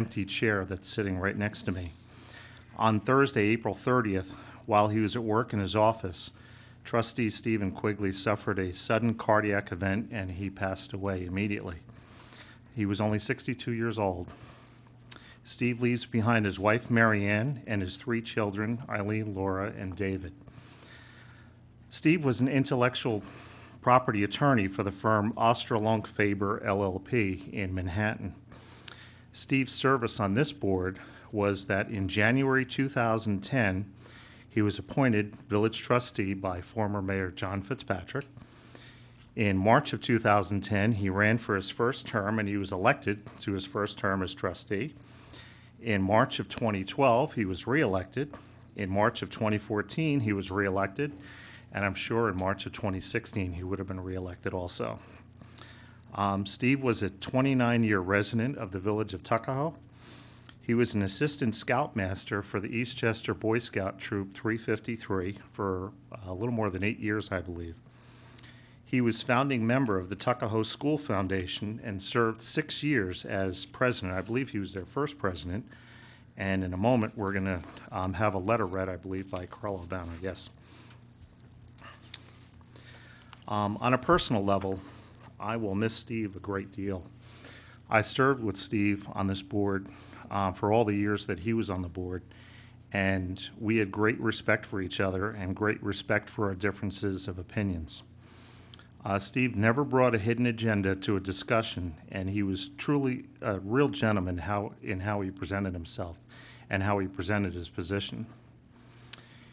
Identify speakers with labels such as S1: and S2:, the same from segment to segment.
S1: empty chair that's sitting right next to me. On Thursday, April 30th, while he was at work in his office, Trustee Stephen Quigley suffered a sudden cardiac event and he passed away immediately. He was only 62 years old. Steve leaves behind his wife, Mary Ann, and his 3 children, Eileen, Laura, and David. Steve was an intellectual property attorney for the firm Ostrolunk Faber LLP in Manhattan. Steve's service on this board was that in January 2010, he was appointed village trustee by former Mayor John Fitzpatrick. In March of 2010, he ran for his first term and he was elected to his first term as trustee. In March of 2012, he was reelected. In March of 2014, he was reelected. And I'm sure in March of 2016, he would have been reelected also. Steve was a 29-year resident of the village of Tuckahoe. He was an assistant scoutmaster for the Eastchester Boy Scout Troop 353 for a little more than 8 years, I believe. He was founding member of the Tuckahoe School Foundation and served 6 years as president. I believe he was their first president. And in a moment, we're going to have a letter read, I believe, by Carl Albano. Yes. On a personal level, I will miss Steve a great deal. I served with Steve on this board for all the years that he was on the board, and we had great respect for each other and great respect for our differences of opinions. Steve never brought a hidden agenda to a discussion, and he was truly a real gentleman in how he presented himself and how he presented his position.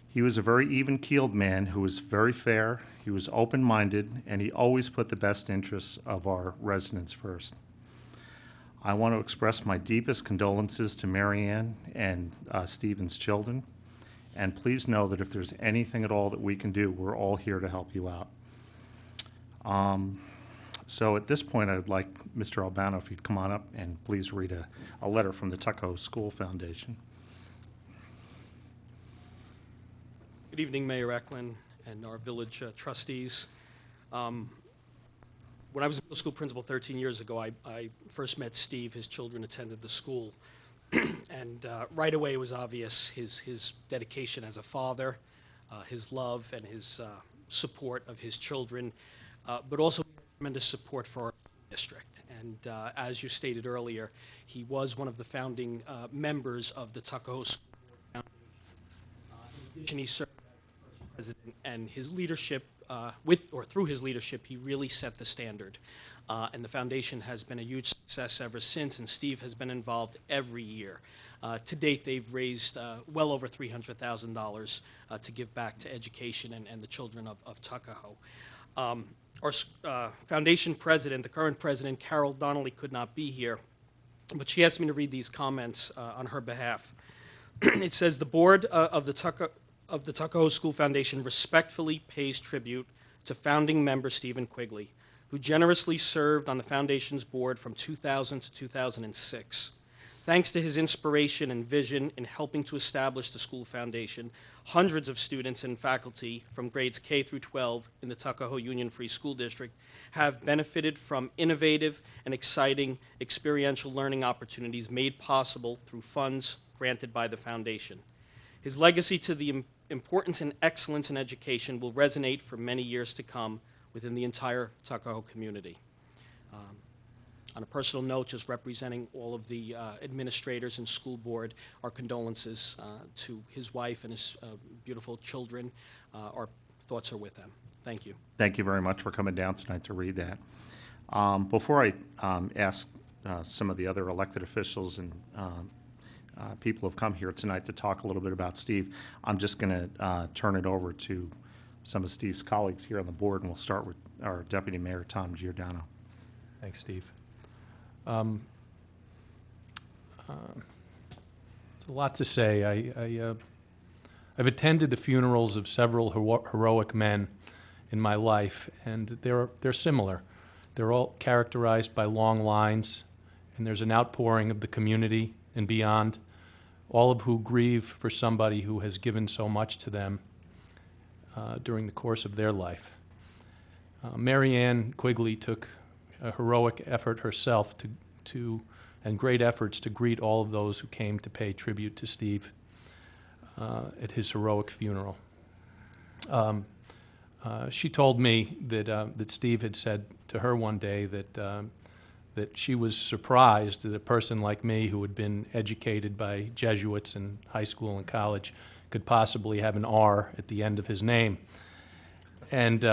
S1: He was a very even-keeled man who was very fair, he was open-minded, and he always put the best interests of our residents first. I want to express my deepest condolences to Mary Ann and Stephen's children, and please know that if there's anything at all that we can do, we're all here to help you out. So at this point, I'd like Mr. Albano, if you'd come on up and please read a letter from the Tuckahoe School Foundation.
S2: Good evening, Mayor Eklund and our village trustees. When I was a middle school principal 13 years ago, I first met Steve. His children attended the school. And right away it was obvious his dedication as a father, his love and his support of his children, but also tremendous support for our district. And as you stated earlier, he was one of the founding members of the Tuckahoe School Foundation. In addition, he served as the first president, and his leadership, through his leadership, he really set the standard. And the foundation has been a huge success ever since, and Steve has been involved every year. To date, they've raised well over $300,000 to give back to education and the children of Tuckahoe. Our foundation president, the current president, Carol Donnelly, could not be here, but she asked me to read these comments on her behalf. It says, the board of the Tuckahoe School Foundation respectfully pays tribute to founding member Stephen Quigley, who generously served on the foundation's board from 2000 to 2006. Thanks to his inspiration and vision in helping to establish the school foundation, hundreds of students and faculty from grades K through 12 in the Tuckahoe Union Free School District have benefited from innovative and exciting experiential learning opportunities made possible through funds granted by the foundation. His legacy to the importance and excellence in education will resonate for many years to come within the entire Tuckahoe community. On a personal note, just representing all of the administrators and school board, our condolences to his wife and his beautiful children. Our thoughts are with them. Thank you.
S1: Thank you very much for coming down tonight to read that. Before I ask some of the other elected officials and people who have come here tonight to talk a little bit about Steve, I'm just going to turn it over to some of Steve's colleagues here on the board, and we'll start with our Deputy Mayor, Tom Giordano.
S3: Thanks, Steve. There's a lot to say. I've attended the funerals of several heroic men in my life, and they're similar. They're all characterized by long lines, and there's an outpouring of the community and beyond, all of who grieve for somebody who has given so much to them during the course of their life. Mary Ann Quigley took a heroic effort herself to and great efforts to greet all of those who came to pay tribute to Steve at his heroic funeral. She told me that Steve had said to her one day that she was surprised that a person like me, who had been educated by Jesuits in high school and college, could possibly have an R at the end of his name. And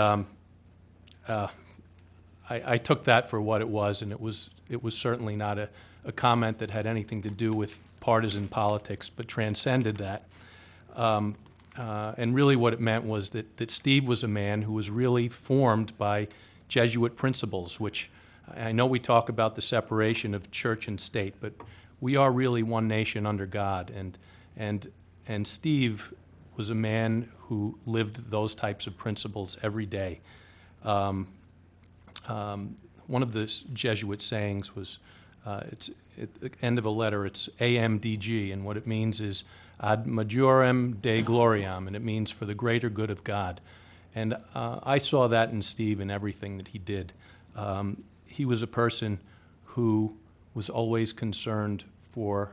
S3: I took that for what it was, and it was certainly not a comment that had anything to do with partisan politics, but transcended that. And really what it meant was that Steve was a man who was really formed by Jesuit principles, which I know we talk about the separation of church and state, but we are really one nation under God. And Steve was a man who lived those types of principles every day. One of the Jesuit sayings was, it's at the end of a letter, it's AMDG, and what it means is ad majorem Dei gloriam, and it means for the greater good of God. And I saw that in Steve in everything that he did. He was a person who was always concerned for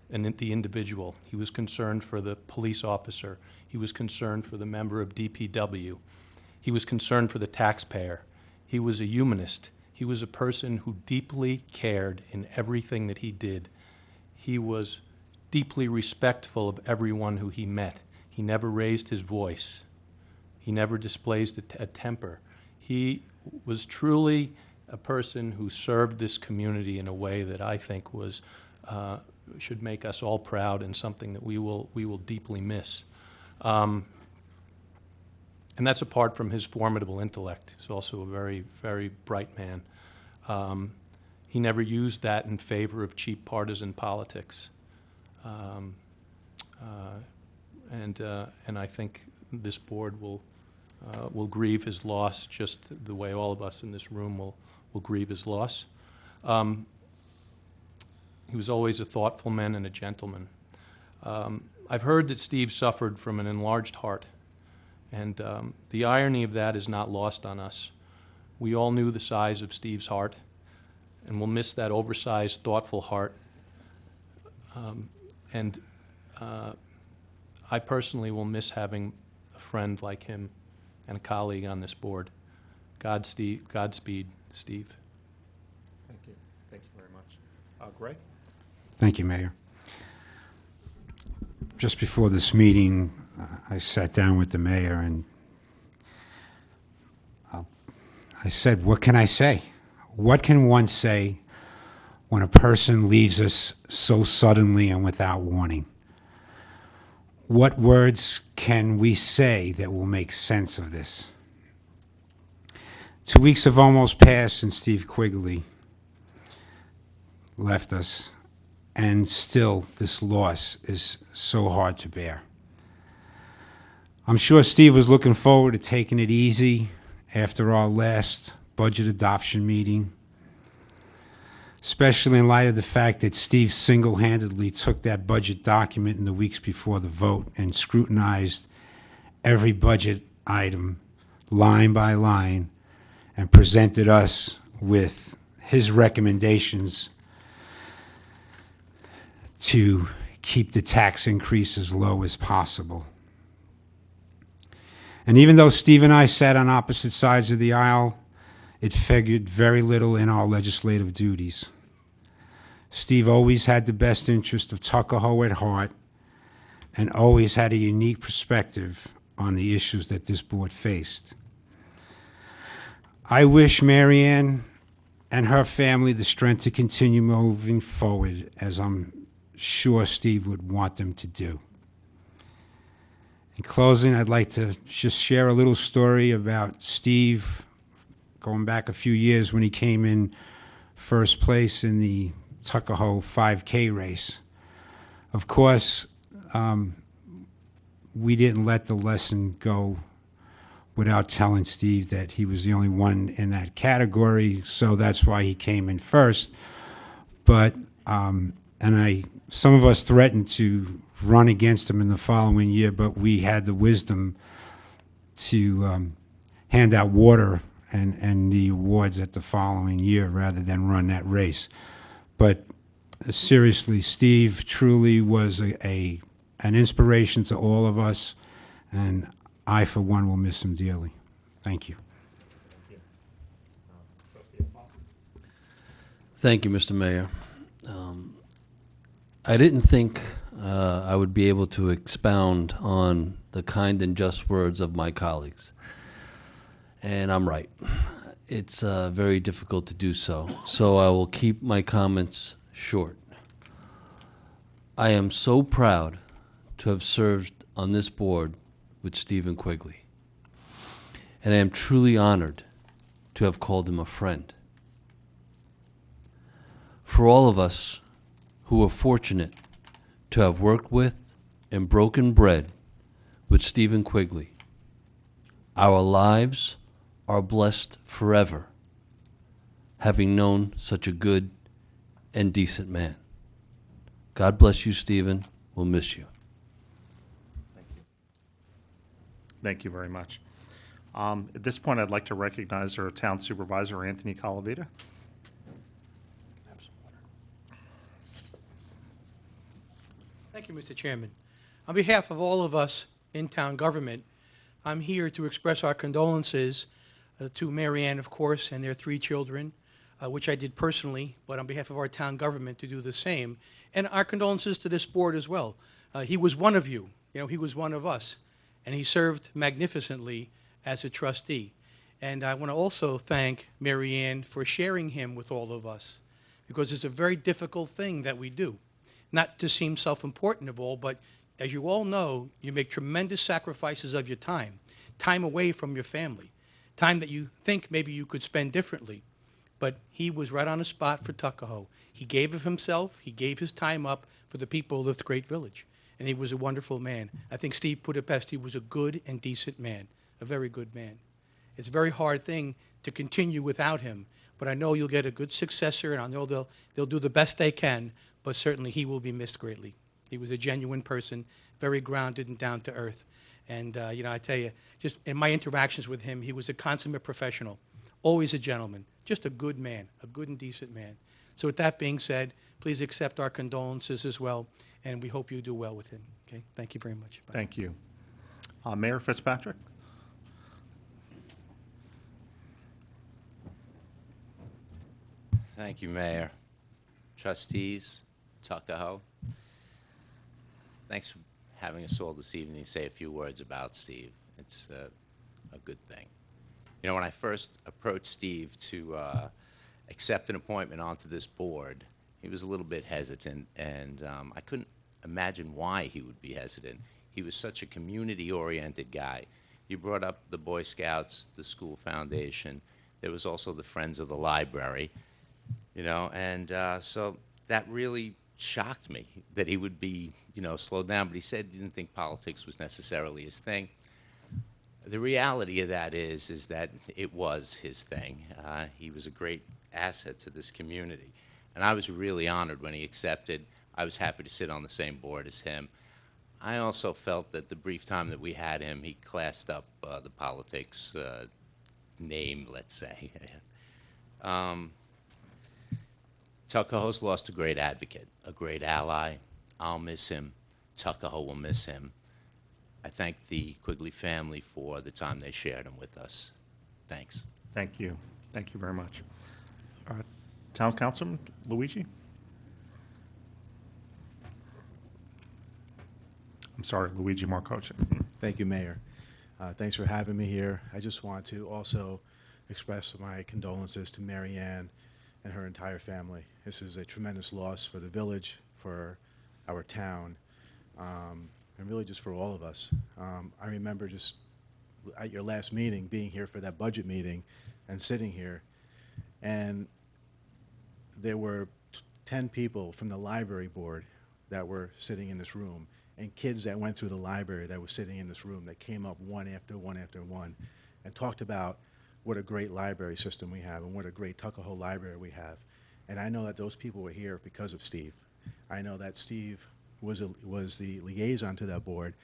S3: the individual. He was concerned for the police officer. He was concerned for the member of DPW. He was concerned for the taxpayer. He was a humanist. He was a person who deeply cared in everything that he did. He was deeply respectful of everyone who he met. He never raised his voice. He never displays a temper. He was truly a person who served this community in a way that I think was should make us all proud, and something that we will deeply miss. And that's apart from his formidable intellect. He's also a very, very bright man. He never used that in favor of cheap partisan politics. And I think this board will grieve his loss just the way all of us in this room will grieve his loss. He was always a thoughtful man and a gentleman. I've heard that Steve suffered from an enlarged heart, and the irony of that is not lost on us. We all knew the size of Steve's heart, and we'll miss that oversized, thoughtful heart. I personally will miss having a friend like him and a colleague on this board. Godspeed, Steve.
S1: Thank you. Thank you very much. Greg?
S4: Thank you, Mayor. Just before this meeting, I sat down with the mayor and I said, what can I say? What can one say when a person leaves us so suddenly and without warning? What words can we say that will make sense of this? 2 weeks have almost passed since Steve Quigley left us, and still this loss is so hard to bear. I'm sure Steve was looking forward to taking it easy after our last budget adoption meeting, especially in light of the fact that Steve single-handedly took that budget document in the weeks before the vote and scrutinized every budget item line by line and presented us with his recommendations to keep the tax increase as low as possible. And even though Steve and I sat on opposite sides of the aisle, it figured very little in our legislative duties. Steve always had the best interest of Tuckahoe at heart and always had a unique perspective on the issues that this board faced. I wish Marianne and her family the strength to continue moving forward, as I'm sure Steve would want them to do. In closing, I'd like to just share a little story about Steve going back a few years when he came in first place in the Tuckahoe 5K race. Of course, we didn't let the lesson go without telling Steve that he was the only one in that category, so that's why he came in first. But some of us threatened to run against him in the following year, but we had the wisdom to hand out water and the awards at the following year rather than run that race. But seriously, Steve truly was an inspiration to all of us, and I, for one, will miss him dearly. Thank you.
S5: Thank you, Mr. Mayor. I didn't think I would be able to expound on the kind and just words of my colleagues. And I'm right. It's very difficult to do so. So I will keep my comments short. I am so proud to have served on this board with Stephen Quigley. And I am truly honored to have called him a friend. For all of us who are fortunate to have worked with and broken bread with Stephen Quigley, our lives are blessed forever, having known such a good and decent man. God bless you, Stephen. We'll miss you.
S1: Thank you very much. At this point, I'd like to recognize our Town Supervisor, Anthony Calavita.
S6: Thank you, Mr. Chairman. On behalf of all of us in town government, I'm here to express our condolences to Mary Ann, of course, and their 3 children, which I did personally, but on behalf of our town government to do the same. And our condolences to this board as well. He was one of you, he was one of us, and he served magnificently as a trustee. And I want to also thank Mary Ann for sharing him with all of us, because it's a very difficult thing that we do. Not to seem self-important of all, but as you all know, you make tremendous sacrifices of your time away from your family, time that you think maybe you could spend differently. But he was right on the spot for Tuckahoe. He gave of himself, he gave his time up for the people of this great village, and he was a wonderful man. I think Steve put it best, he was a good and decent man, a very good man. It's a very hard thing to continue without him, but I know you'll get a good successor, and I know they'll do the best they can, but certainly he will be missed greatly. He was a genuine person, very grounded and down to earth. And, I tell you, just in my interactions with him, he was a consummate professional, always a gentleman, just a good man, a good and decent man. So with that being said, please accept our condolences as well, and we hope you do well with him. Okay? Thank you very much. Bye.
S1: Thank you. Mayor Fitzpatrick?
S7: Thank you, Mayor. Trustees, Tuckahoe, thanks for having us all this evening to say a few words about Steve. It's a good thing. When I first approached Steve to accept an appointment onto this board, he was a little bit hesitant, and I couldn't imagine why he would be hesitant. He was such a community-oriented guy. You brought up the Boy Scouts, the school foundation. There was also the Friends of the Library, and so that really shocked me that he would be, slowed down. But he said he didn't think politics was necessarily his thing. The reality of that is that it was his thing. He was a great asset to this community. And I was really honored when he accepted. I was happy to sit on the same board as him. I also felt that the brief time that we had him, he classed up the politics name, let's say. Tuckahoe's lost a great advocate, a great ally. I'll miss him. Tuckahoe will miss him. I thank the Quigley family for the time they shared him with us. Thanks.
S1: Thank you. Thank you very much. Town Councilman Luigi? I'm sorry, Luigi Marcocha.
S8: Thank you, Mayor. Thanks for having me here. I just want to also express my condolences to Mary Ann and her entire family. This is a tremendous loss for the village, for our town, and really just for all of us. I remember just at your last meeting, being here for that budget meeting and sitting here, and there were 10 people from the library board that were sitting in this room, and kids that went through the library that were sitting in this room that came up one after one after one and talked about what a great library system we have and what a great Tuckahoe library we have. And I know that those people were here because of Steve. I know that Steve was the liaison to that board,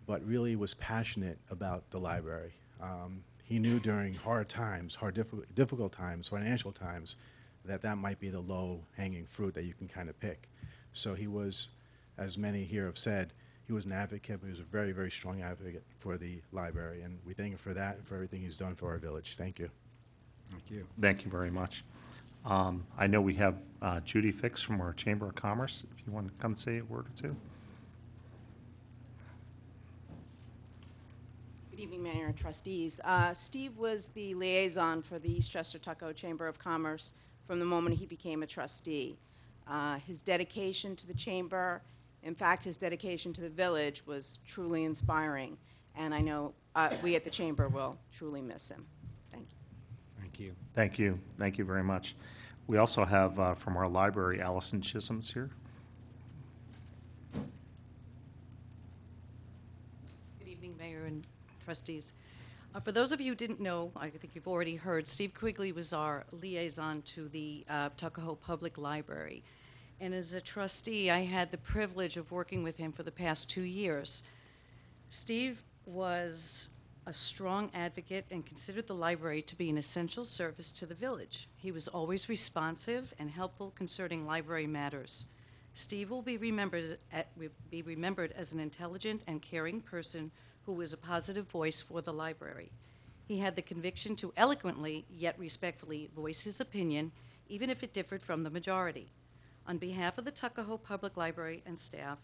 S8: but really was passionate about the library. He knew during hard times, difficult times, financial times, that might be the low-hanging fruit that you can kind of pick. So he was, as many here have said, he was an advocate, but he was a very, very strong advocate for the library, and we thank him for that and for everything he's done for our village. Thank you.
S4: Thank you.
S1: Thank you very much. I know we have Judy Fix from our Chamber of Commerce, if you want to come say a word or two.
S9: Good evening, Mayor and trustees. Steve was the liaison for the Eastchester Tuckahoe Chamber of Commerce from the moment he became a trustee. His dedication to the chamber, in fact, his dedication to the village was truly inspiring, and I know we at the chamber will truly miss him. Thank you.
S4: Thank you.
S1: Thank you. Thank you very much. We also have from our library, Allison Chisholm's here.
S10: Good evening, Mayor and trustees. For those of you who didn't know, I think you've already heard, Steve Quigley was our liaison to the Tuckahoe Public Library. And as a trustee, I had the privilege of working with him for the past 2 years. Steve was a strong advocate and considered the library to be an essential service to the village. He was always responsive and helpful concerning library matters. Steve will be remembered as an intelligent and caring person who was a positive voice for the library. He had the conviction to eloquently, yet respectfully, voice his opinion, even if it differed from the majority. On behalf of the Tuckahoe Public Library and staff,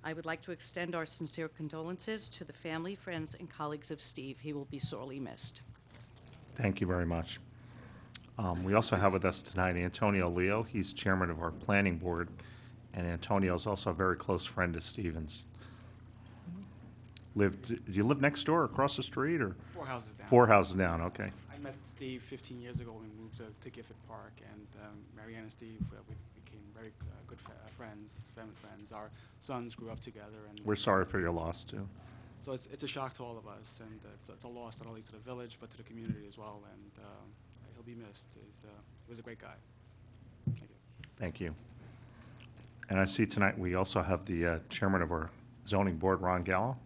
S10: I would like to extend our sincere condolences to the family, friends, and colleagues of Steve. He will be sorely missed.
S1: Thank you very much. We also have with us tonight Antonio Leo. He's chairman of our planning board, and Antonio is also a very close friend of Stephen's. Do you live next door, across the street, or?
S11: 4 houses down.
S1: 4 houses down, okay.
S11: I met Steve 15 years ago when we moved to Gifford Park, and Marianne and Steve, we became very good friends, family friends. Our sons grew up together, and
S1: We're sorry for your loss, too.
S11: so it's a shock to all of us, and it's a loss not only to the village but to the community as well. And he'll be missed. He was a great guy. Thank you.
S1: Thank you. And I see tonight we also have the chairman of our zoning board, Ron Gallo.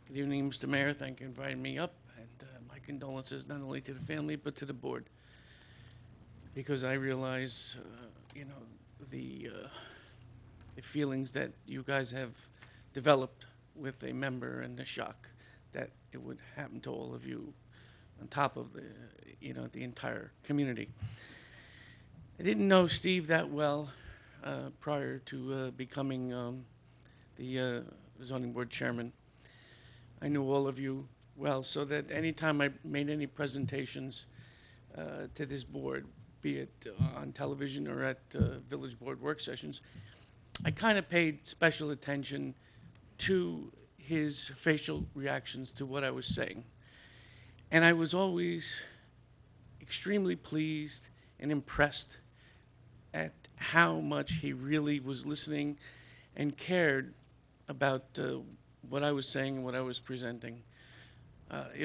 S12: Good evening, Mr. Mayor. Thank you for inviting me up, and my condolences not only to the family but to the board, because I realize, the feelings that you guys have developed with a member and the shock that it would happen to all of you, on top of the entire community. I didn't know Steve that well prior to becoming the zoning board chairman. I knew all of you well, so that anytime I made any presentations to this board, be it on television or at village board work sessions, I kind of paid special attention to his facial reactions to what I was saying. And I was always extremely pleased and impressed at how much he really was listening and cared about what I was saying and what I was presenting. I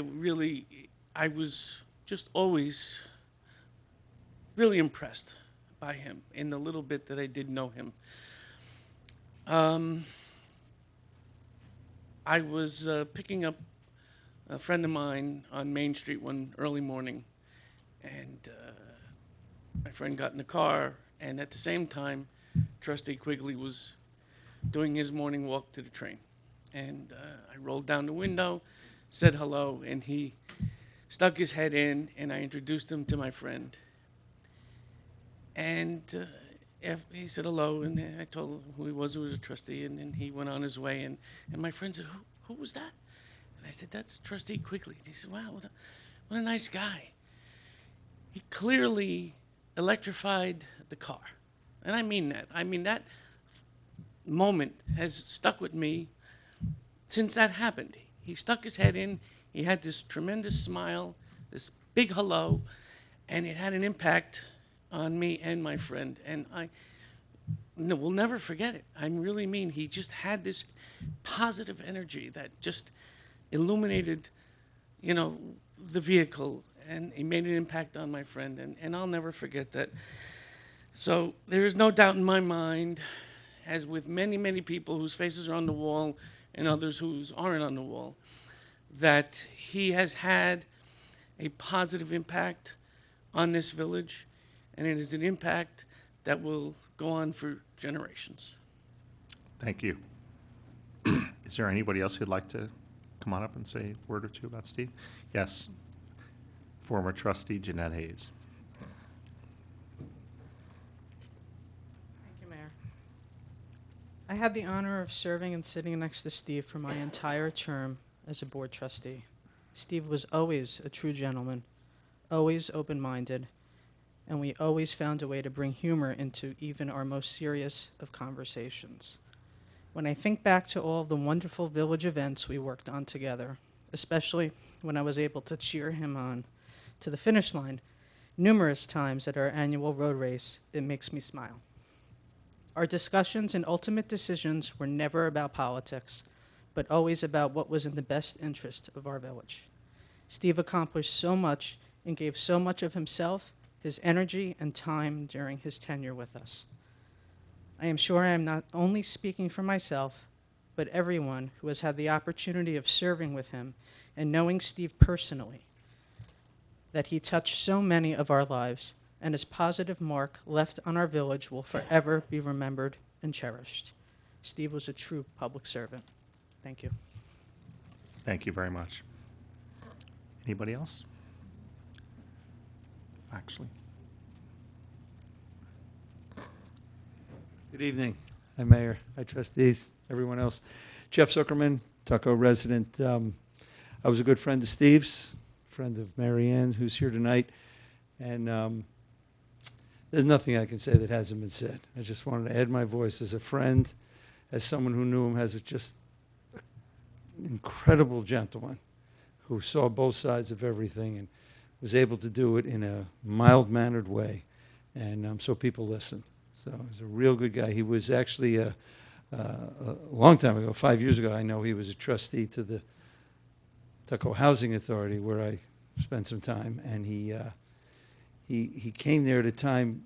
S12: was just always really impressed by him in the little bit that I did know him. I was picking up a friend of mine on Main Street one early morning, and my friend got in the car, and at the same time, Trustee Quigley was doing his morning walk to the train. And I rolled down the window, said hello, and he stuck his head in, and I introduced him to my friend. And he said hello, and I told him who he was a trustee, and then he went on his way. And my friend said, who was that? And I said, that's Trustee Quigley. And he said, wow, what a nice guy. He clearly electrified the car. And I mean that. I mean, that moment has stuck with me since that happened. He stuck his head in, he had this tremendous smile, this big hello, and it had an impact on me and my friend. And I will never forget it. I really mean, he just had this positive energy that just illuminated, the vehicle, and he made an impact on my friend, and I'll never forget that. So there is no doubt in my mind, as with many, many people whose faces are on the wall and others whose aren't on the wall, that he has had a positive impact on this village, and it is an impact that will go on for generations.
S1: Thank you. Is there anybody else who'd like to come on up and say a word or two about Steve? Yes. Former trustee Jeanette Hayes.
S13: Thank you, Mayor. I had the honor of serving and sitting next to Steve for my entire term as a board trustee. Steve was always a true gentleman, always open-minded, and we always found a way to bring humor into even our most serious of conversations. When I think back to all of the wonderful village events we worked on together, especially when I was able to cheer him on to the finish line numerous times at our annual road race, it makes me smile. Our discussions and ultimate decisions were never about politics, but always about what was in the best interest of our village. Steve accomplished so much and gave so much of himself, his energy, and time during his tenure with us. I am sure I am not only speaking for myself, but everyone who has had the opportunity of serving with him and knowing Steve personally, that he touched so many of our lives, and his positive mark left on our village will forever be remembered and cherished. Steve was a true public servant. Thank you.
S1: Thank you very much. Anybody else? Actually.
S14: Good evening. Hi, Mayor. Hi, trustees, everyone else. Jeff Zuckerman, Tuckahoe resident. I was a good friend of Steve's, friend of Mary Ann, who's here tonight. And there's nothing I can say that hasn't been said. I just wanted to add my voice as a friend, as someone who knew him as just an incredible gentleman who saw both sides of everything and was able to do it in a mild-mannered way. And so people listened. So he was a real good guy. He was actually a long time ago, 5 years ago, I know he was a trustee to the Tuckahoe Housing Authority, where I spent some time. And he came there at a time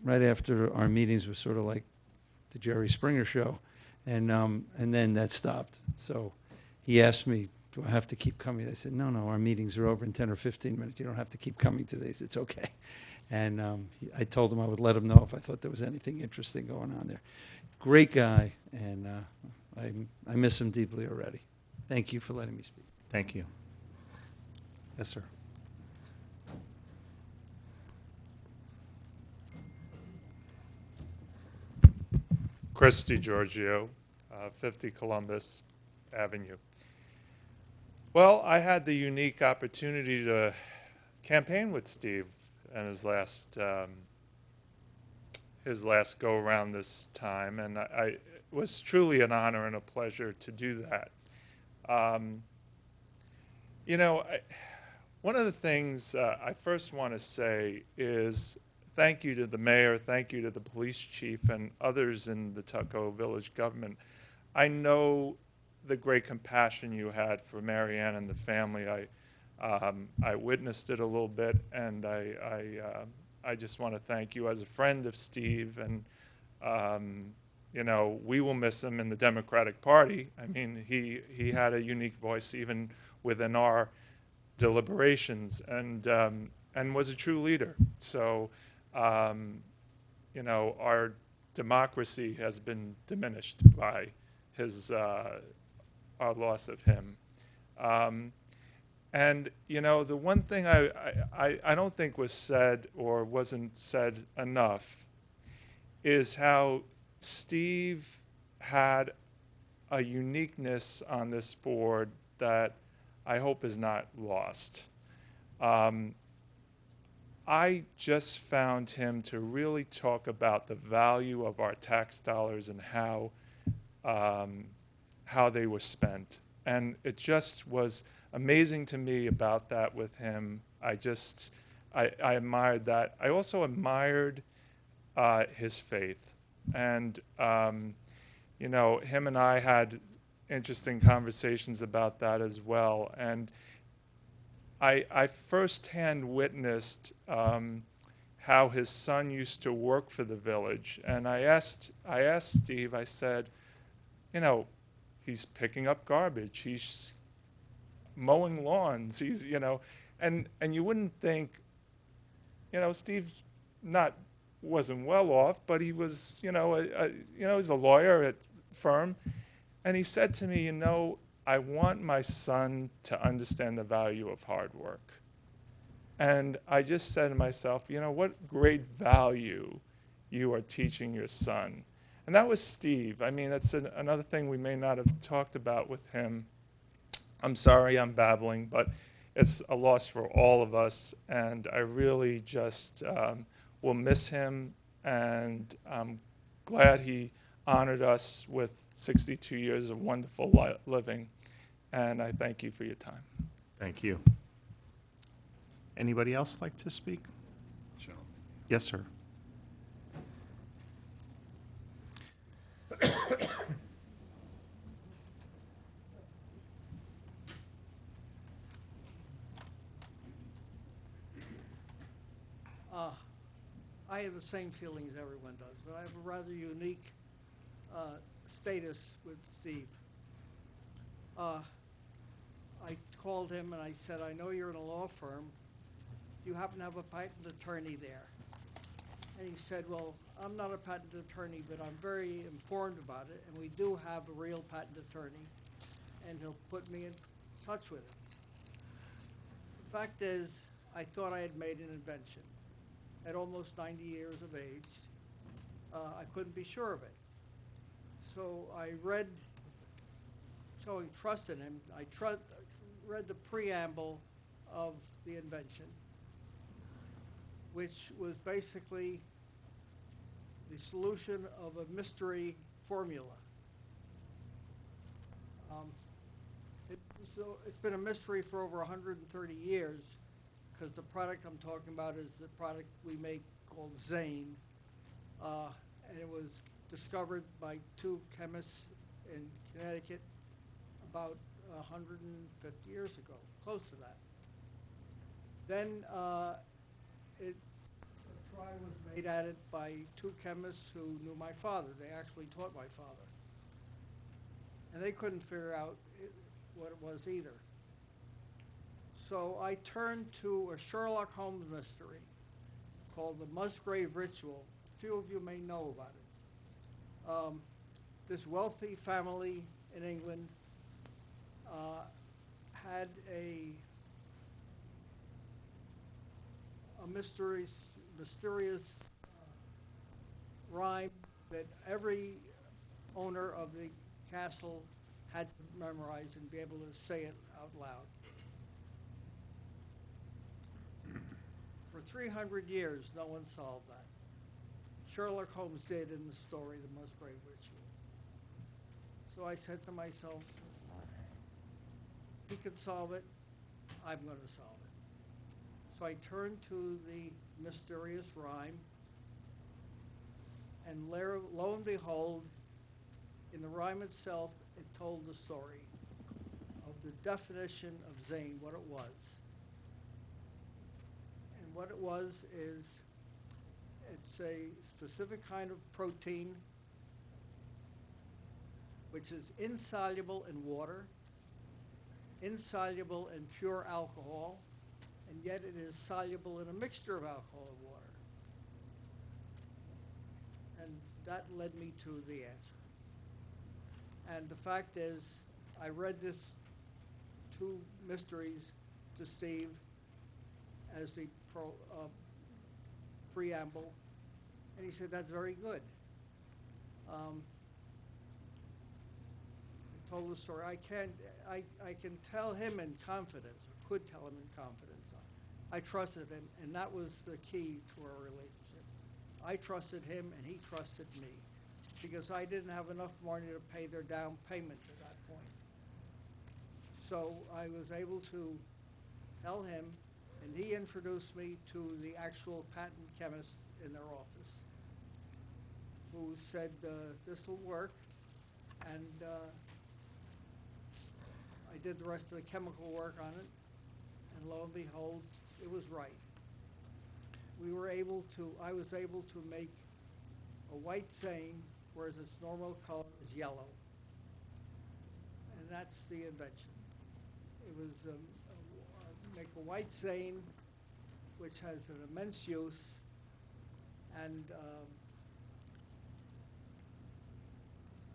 S14: right after our meetings were sort of like the Jerry Springer show, and then that stopped. So he asked me, "Do I have to keep coming?" I said, "No, our meetings are over in 10 or 15 minutes. You don't have to keep coming to these. It's okay." And I told him I would let him know if I thought there was anything interesting going on there. Great guy, and I miss him deeply already. Thank you for letting me speak.
S1: Thank you. Yes, sir.
S15: Christy Giorgio, 50 Columbus Avenue. Well, I had the unique opportunity to campaign with Steve in his last go around this time, and it was truly an honor and a pleasure to do that. You know, one of the things I first want to say is thank you to the mayor, thank you to the police chief and others in the Tuckahoe Village government. I know the great compassion you had for Mary Ann and the family. I witnessed it a little bit, and I just want to thank you as a friend of Steve. And you know, we will miss him in the Democratic Party. I mean, he had a unique voice even within our deliberations, and was a true leader. So, you know, our democracy has been diminished by his our loss of him. And, you know, the one thing I don't think was said or wasn't said enough is how Steve had a uniqueness on this board that I hope is not lost. I just found him to really talk about the value of our tax dollars and how they were spent. And it just was amazing to me about that with him. I admired that. I also admired his faith. And, you know, him and I had interesting conversations about that as well. And I firsthand witnessed how his son used to work for the village. And I asked Steve, I said, you know, he's picking up garbage. He's mowing lawns. He's, you know, and you wouldn't think, Steve wasn't well off, but he was, he's a lawyer at firm. And he said to me, I want my son to understand the value of hard work. And I just said to myself, what great value you are teaching your son. And that was Steve. I mean, that's another thing we may not have talked about with him. I'm sorry I'm babbling, but it's a loss for all of us. And I really just will miss him. And I'm glad he honored us with 62 years of wonderful living. And I thank you for your time.
S1: Thank you. Anybody else like to speak?
S16: Sure.
S1: Yes, sir.
S17: I have the same feelings everyone does, but I have a rather unique status with Steve. I called him and I said, I know you're in a law firm. Do you happen to have a patent attorney there? And he said, well, I'm not a patent attorney, but I'm very informed about it, and we do have a real patent attorney, and he'll put me in touch with him. The fact is, I thought I had made an invention. At almost 90 years of age, I couldn't be sure of it. So I read, showing trust in him, I read the preamble of the invention, which was basically the solution of a mystery formula. It's been a mystery for over 130 years, because the product I'm talking about is the product we make called Zane, and it was discovered by two chemists in Connecticut about 150 years ago, close to that. Then a try was made at it by two chemists who knew my father. They actually taught my father. And they couldn't figure out what it was either. So I turned to a Sherlock Holmes mystery called the Musgrave Ritual. Few of you may know about it. This wealthy family in England had a mysterious rhyme that every owner of the castle had to memorize and be able to say it out loud. For 300 years, no one solved that. Sherlock Holmes did in the story, The Musgrave Ritual. So I said to myself, he could solve it, I'm going to solve it. So I turned to the mysterious rhyme, and lo and behold, in the rhyme itself, it told the story of the definition of Zane, what it was. And what it was is, it's a specific kind of protein which is insoluble in water, insoluble in pure alcohol, and yet it is soluble in a mixture of alcohol and water. And that led me to the answer. And the fact is, I read this two mysteries to Steve as the preamble, and he said, that's very good. I told the story. I can tell him in confidence, or could tell him in confidence. I trusted him, and that was the key to our relationship. I trusted him, and he trusted me, because I didn't have enough money to pay their down payment at that point. So I was able to tell him, and he introduced me to the actual patent chemist in their office, who said, this will work, and I did the rest of the chemical work on it, and lo and behold, it was right. I was able to make a white Zane, whereas its normal color is yellow. And that's the invention. It was make a white seine, which has an immense use, and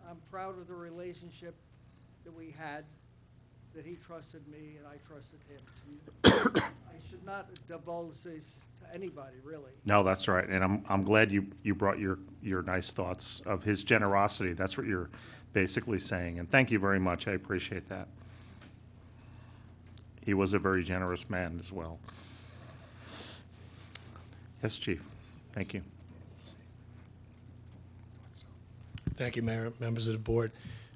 S17: I'm proud of the relationship that we had, that he trusted me and I trusted him. I should not divulge this to anybody, really.
S1: No, that's right, and I'm glad you brought your nice thoughts of his generosity. That's what you're basically saying, and thank you very much. I appreciate that. He was a very generous man as well. Yes, Chief. Thank you.
S16: Thank you, Mayor, members of the board.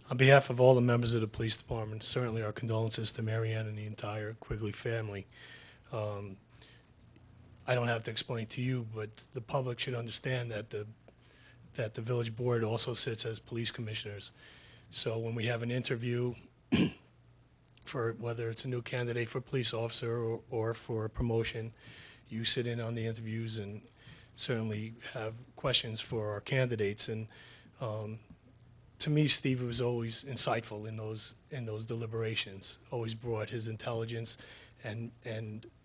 S16: On behalf of all the members of the police department, certainly our condolences to Mary Ann and the entire Quigley family. I don't have to explain to you, but the public should understand that the village board also sits as police commissioners. So when we have an interview for whether it's a new candidate for police officer or for promotion, you sit in on the interviews and certainly have questions for our candidates. And to me, Steve was always insightful in those deliberations. Always brought his intelligence and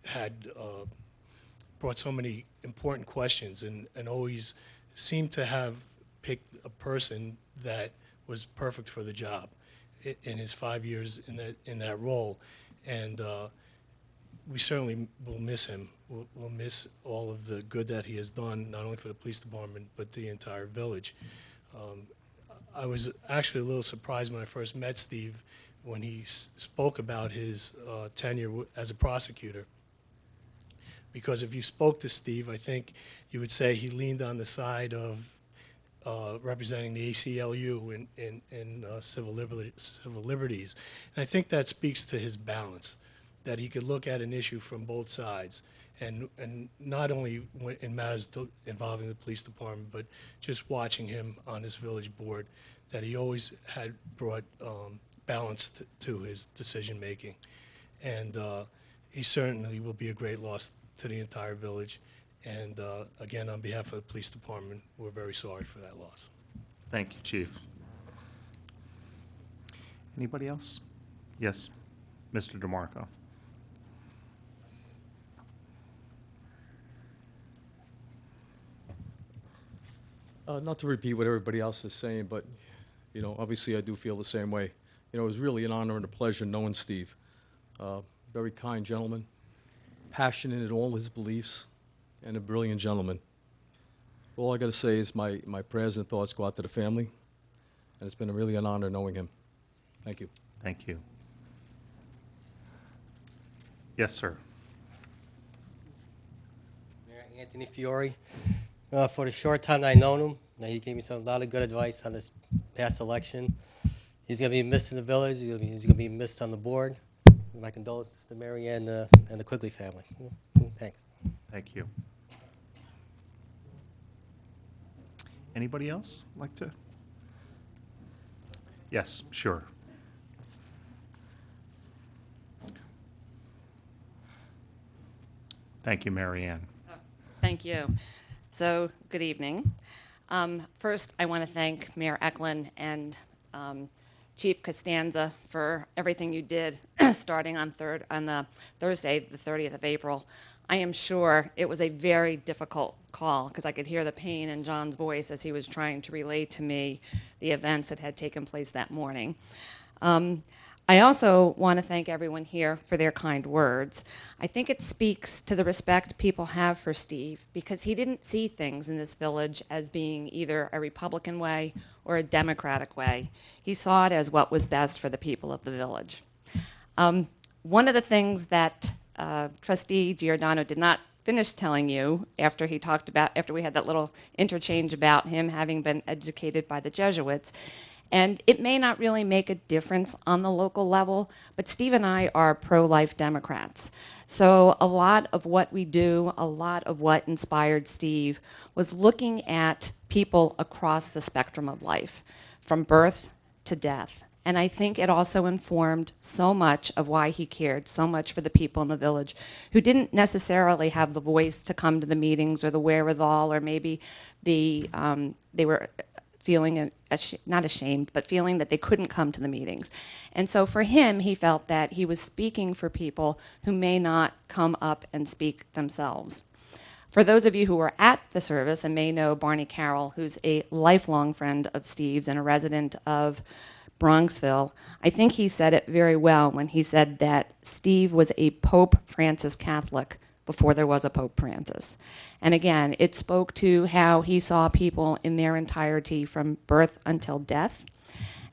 S16: had brought so many important questions, and always seemed to have picked a person that was perfect for the job in his 5 years in that role. And we certainly will miss him. We'll miss all of the good that he has done, not only for the police department, but the entire village. I was actually a little surprised when I first met Steve when he spoke about his tenure as a prosecutor. Because if you spoke to Steve, I think you would say he leaned on the side of representing the ACLU in civil liberties. And I think that speaks to his balance, that he could look at an issue from both sides. And not only in matters involving the police department, but just watching him on this village board, that he always had brought balance to his decision-making. And he certainly will be a great loss to the entire village. And again, on behalf of the police department, we're very sorry for that loss.
S1: Thank you, Chief. Anybody else? Yes, Mr. DeMarco.
S18: Not to repeat what everybody else is saying, but, you know, obviously I do feel the same way. You know, it was really an honor and a pleasure knowing Steve. Very kind gentleman, passionate in all his beliefs, and a brilliant gentleman. All I got to say is my prayers and thoughts go out to the family, and it's been really an honor knowing him. Thank you.
S1: Thank you. Yes, sir.
S19: Mayor Anthony Fiore. For the short time that I known him, he gave me a lot of good advice on this past election. He's going to be missed in the village. He's going to be missed on the board. My condolences to Mary Ann and the Quigley family. Thanks.
S1: Thank you. Anybody else like to? Yes, sure. Thank you, Mary Ann.
S20: Thank you. So, good evening. First, I want to thank Mayor Eklund and Chief Costanza for everything you did starting on Thursday, the 30th of April. I am sure it was a very difficult call because I could hear the pain in John's voice as he was trying to relay to me the events that had taken place that morning. I also want to thank everyone here for their kind words. I think it speaks to the respect people have for Steve because he didn't see things in this village as being either a Republican way or a Democratic way. He saw it as what was best for the people of the village. One of the things that Trustee Giordano did not finish telling you after we had that little interchange about him having been educated by the Jesuits, and it may not really make a difference on the local level, but Steve and I are pro-life Democrats. So a lot of what we do, a lot of what inspired Steve was looking at people across the spectrum of life, from birth to death. And I think it also informed so much of why he cared so much for the people in the village who didn't necessarily have the voice to come to the meetings or the wherewithal, or maybe they were feeling not ashamed, but feeling that they couldn't come to the meetings. And so for him, he felt that he was speaking for people who may not come up and speak themselves. For those of you who were at the service and may know Barney Carroll, who's a lifelong friend of Steve's and a resident of Bronxville, I think he said it very well when he said that Steve was a Pope Francis Catholic before there was a Pope Francis. And again, it spoke to how he saw people in their entirety from birth until death.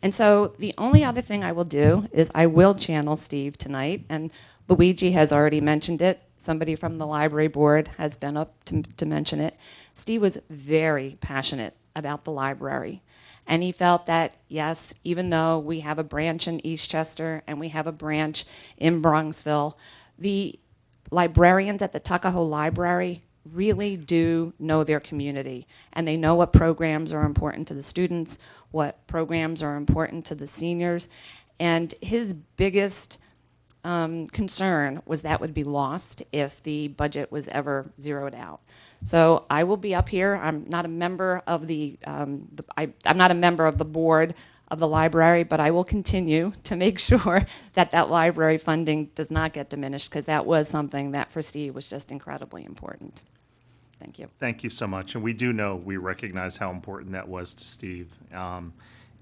S20: And so the only other thing I will do is I will channel Steve tonight, and Luigi has already mentioned it. Somebody from the library board has been up to mention it. Steve was very passionate about the library. And he felt that, yes, even though we have a branch in Eastchester and we have a branch in Bronxville, the librarians at the Tuckahoe Library really do know their community. And they know what programs are important to the students, what programs are important to the seniors. And his biggest concern was that would be lost if the budget was ever zeroed out. So I will be up here. I'm not a member of I'm not a member of the board of the library, but I will continue to make sure that that library funding does not get diminished, because that was something that for Steve was just incredibly important. Thank you.
S1: Thank you so much. And we do know, we recognize how important that was to Steve.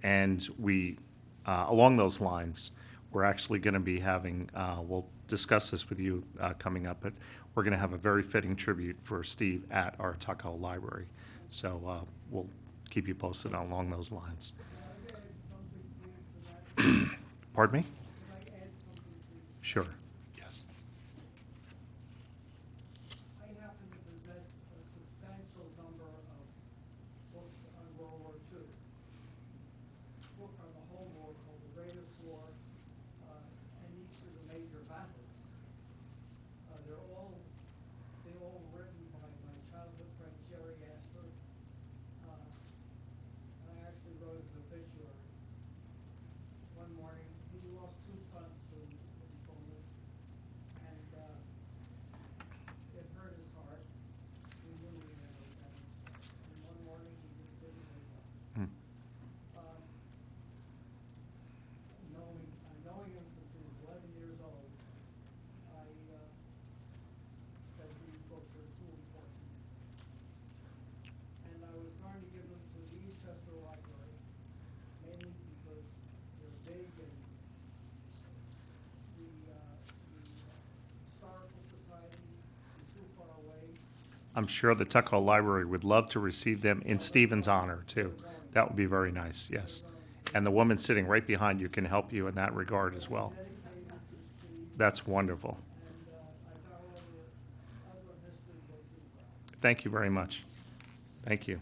S1: And we, along those lines, we're actually going to be having, we'll discuss this with you coming up, but we're going to have a very fitting tribute for Steve at our Tuckahoe Library. So we'll keep you posted along those lines. Pardon me? Sure. Yes.
S21: I happen to possess a substantial number of books on World War II. A book on the whole war called The Greatest War and each of the major battles. They all written by my childhood friend Jerry Ashford. I actually wrote his obituary. One morning, he lost two sons to lymphomas, and it hurt his heart. We knew we never had him. And one morning, he just didn't wake up. Knowing him since he was 11 years old, I said these books are too important. And I was going to give them to the Eastchester Library, mainly because they're big and the Historical Society is too far away.
S1: I'm sure the Tuckahoe Library would love to receive them in Stephen's honor, too. That would be very nice, yes. And the woman sitting right behind you can help you in that regard as well. That's wonderful. Thank you very much. Thank you.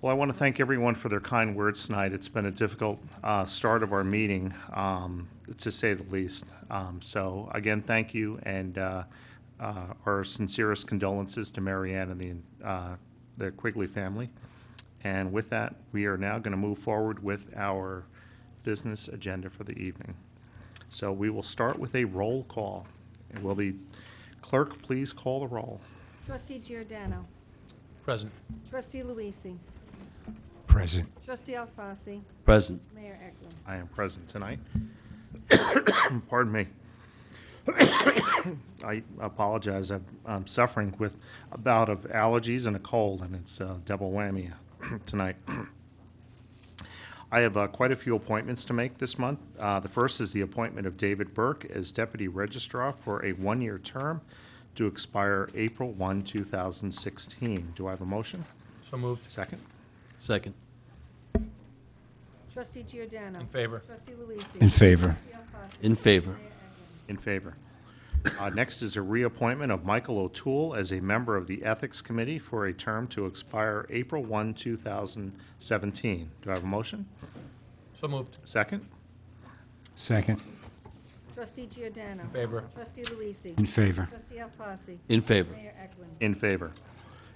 S1: Well, I want to thank everyone for their kind words tonight. It's been a difficult start of our meeting, to say the least. So again, thank you, and our sincerest condolences to Mary Ann and the Quigley family. And with that, we are now going to move forward with our business agenda for the evening. So we will start with a roll call. And will the clerk please call the roll?
S22: Trustee Giordano.
S3: Present.
S22: Trustee Luisi.
S4: Present.
S22: Trustee Alfasi.
S5: Present.
S22: Mayor Eklund.
S1: I am present tonight. Pardon me. I apologize. I'm suffering with a bout of allergies and a cold, and it's a double whammy tonight. I have quite a few appointments to make this month. The first is the appointment of David Burke as Deputy Registrar for a one-year term to expire April 1, 2016. Do I have a motion?
S3: So moved.
S1: Second?
S5: Second.
S22: Trustee Giordano.
S3: In favor.
S22: Trustee Luisi.
S4: In favor.
S22: Trustee Alfasi.
S5: In favor.
S22: Mayor Eklund.
S1: In favor. Next is a reappointment of Michael O'Toole as a member of the Ethics Committee for a term to expire April 1, 2017. Do I have a motion?
S3: So moved.
S1: Second?
S4: Second.
S22: Trustee Giordano.
S3: In favor.
S22: Trustee Luisi.
S4: In favor.
S22: Trustee Alfasi.
S5: In favor.
S22: Mayor Eklund.
S1: In favor.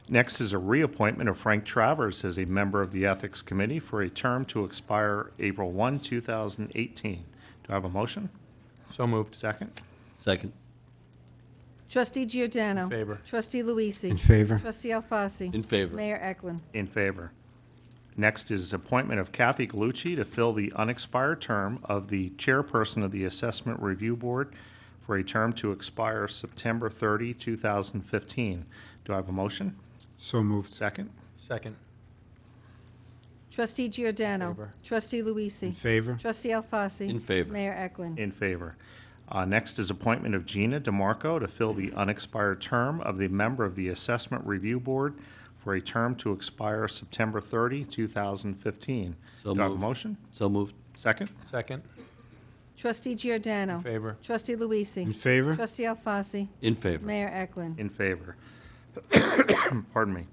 S1: Next is a reappointment of Frank Travers as a member of the Ethics Committee for a term to expire April 1, 2018. Do I have a motion?
S3: So moved.
S1: Second?
S5: Second.
S22: Trustee Giordano.
S3: In favor.
S22: Trustee Luisi.
S4: In favor.
S22: Trustee Alfasi.
S5: In favor.
S22: Mayor Eklund.
S1: In favor. Next is appointment of Kathy Galucci to fill the unexpired term of the chairperson of the Assessment Review Board for a term to expire September 30, 2015. Do I have a motion?
S4: So moved.
S1: Second?
S3: Second.
S22: Trustee Giordano.
S3: Favor.
S22: Trustee Luisi.
S4: In favor?
S22: Trustee Alfasi.
S5: In favor.
S22: Mayor Eklund.
S1: In favor. Next is appointment of Gina DeMarco to fill the unexpired term of the member of the Assessment Review Board for a term to expire September 30, 2015.
S5: So
S1: Do I have a
S5: moved.
S1: motion?
S5: So moved.
S1: Second?
S3: Second.
S22: Trustee Giordano.
S3: In favor.
S22: Trustee Luisi.
S4: In favor?
S22: Trustee Alfasi.
S5: In favor.
S22: Mayor Eklund.
S1: In favor. Pardon me.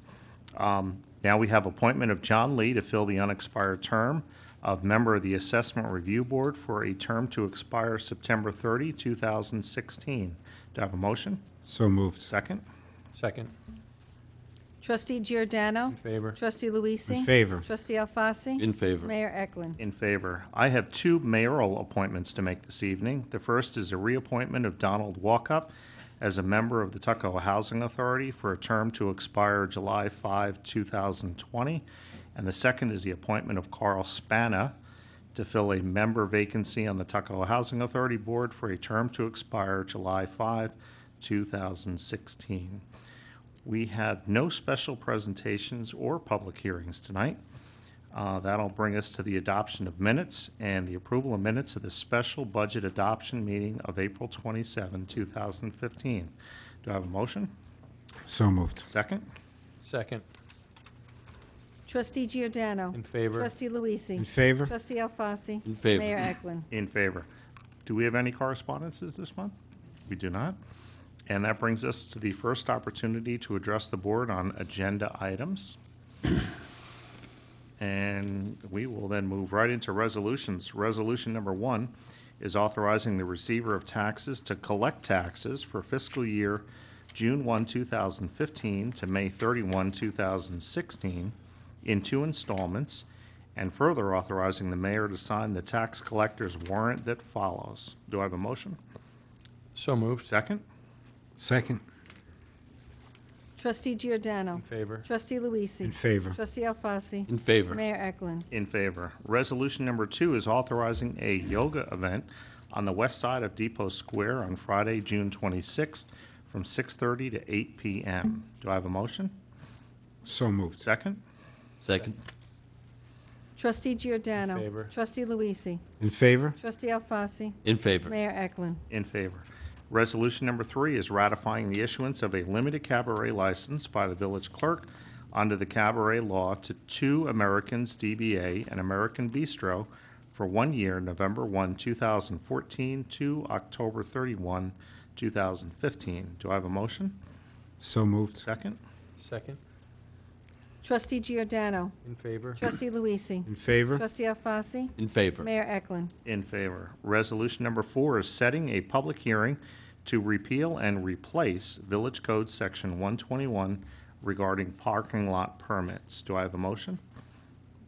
S1: Now we have appointment of John Lee to fill the unexpired term of member of the Assessment Review Board for a term to expire September 30, 2016. Do I have a motion?
S4: So moved.
S1: Second?
S3: Second.
S22: Trustee Giordano.
S3: In favor.
S22: Trustee Luisi.
S4: In favor.
S22: Trustee Alfasi.
S5: In favor.
S22: Mayor Eklund.
S1: In favor. I have two mayoral appointments to make this evening. The first is a reappointment of Donald Walkup as a member of the Tuckahoe Housing Authority for a term to expire July 5, 2020. And the second is the appointment of Carl Spana to fill a member vacancy on the Tuckahoe Housing Authority Board for a term to expire July 5, 2016. We had no special presentations or public hearings tonight. That'll bring us to the adoption of minutes and the approval of minutes of the special budget adoption meeting of April 27, 2015. Do I have a motion?
S4: So moved.
S1: Second?
S3: Second.
S22: Trustee Giordano.
S3: In favor.
S22: Trustee Luisi.
S4: In favor?
S22: Trustee Alfasi.
S5: In favor.
S22: Mayor Eklund.
S1: In favor. Do we have any correspondences this month? We do not. And that brings us to the first opportunity to address the board on agenda items. And we will then move right into resolutions. Resolution number 1 is authorizing the receiver of taxes to collect taxes for fiscal year June 1, 2015 to May 31, 2016 in 2 installments, and further authorizing the mayor to sign the tax collector's warrant that follows. Do I have a motion?
S3: So moved.
S1: Second?
S4: Second.
S22: Trustee Giordano.
S3: In favor.
S22: Trustee Luisi.
S4: In favor.
S22: Trustee Alfasi.
S5: In favor.
S22: Mayor Eklund.
S1: In favor. Resolution number 2 is authorizing a yoga event on the west side of Depot Square on Friday, June 26th from 6:30 to 8 p.m. Do I have a motion?
S4: So moved.
S1: Second?
S5: Second.
S22: Trustee Giordano.
S3: In favor.
S22: Trustee Luisi.
S4: In favor?
S22: Trustee Alfasi.
S5: In favor.
S22: Mayor Eklund.
S1: In favor. Resolution number 3 is ratifying the issuance of a limited cabaret license by the village clerk under the cabaret law to 2 Americans DBA and American Bistro for 1 year, November 1, 2014 to October 31, 2015. Do I have a motion?
S4: So moved.
S1: Second?
S3: Second.
S22: Trustee Giordano.
S3: In favor.
S22: Trustee Luisi.
S4: In favor?
S22: Trustee Alfasi.
S5: In favor.
S22: Mayor Eklund.
S1: In favor. Resolution number 4 is setting a public hearing to repeal and replace Village Code Section 121 regarding parking lot permits. Do I have a motion?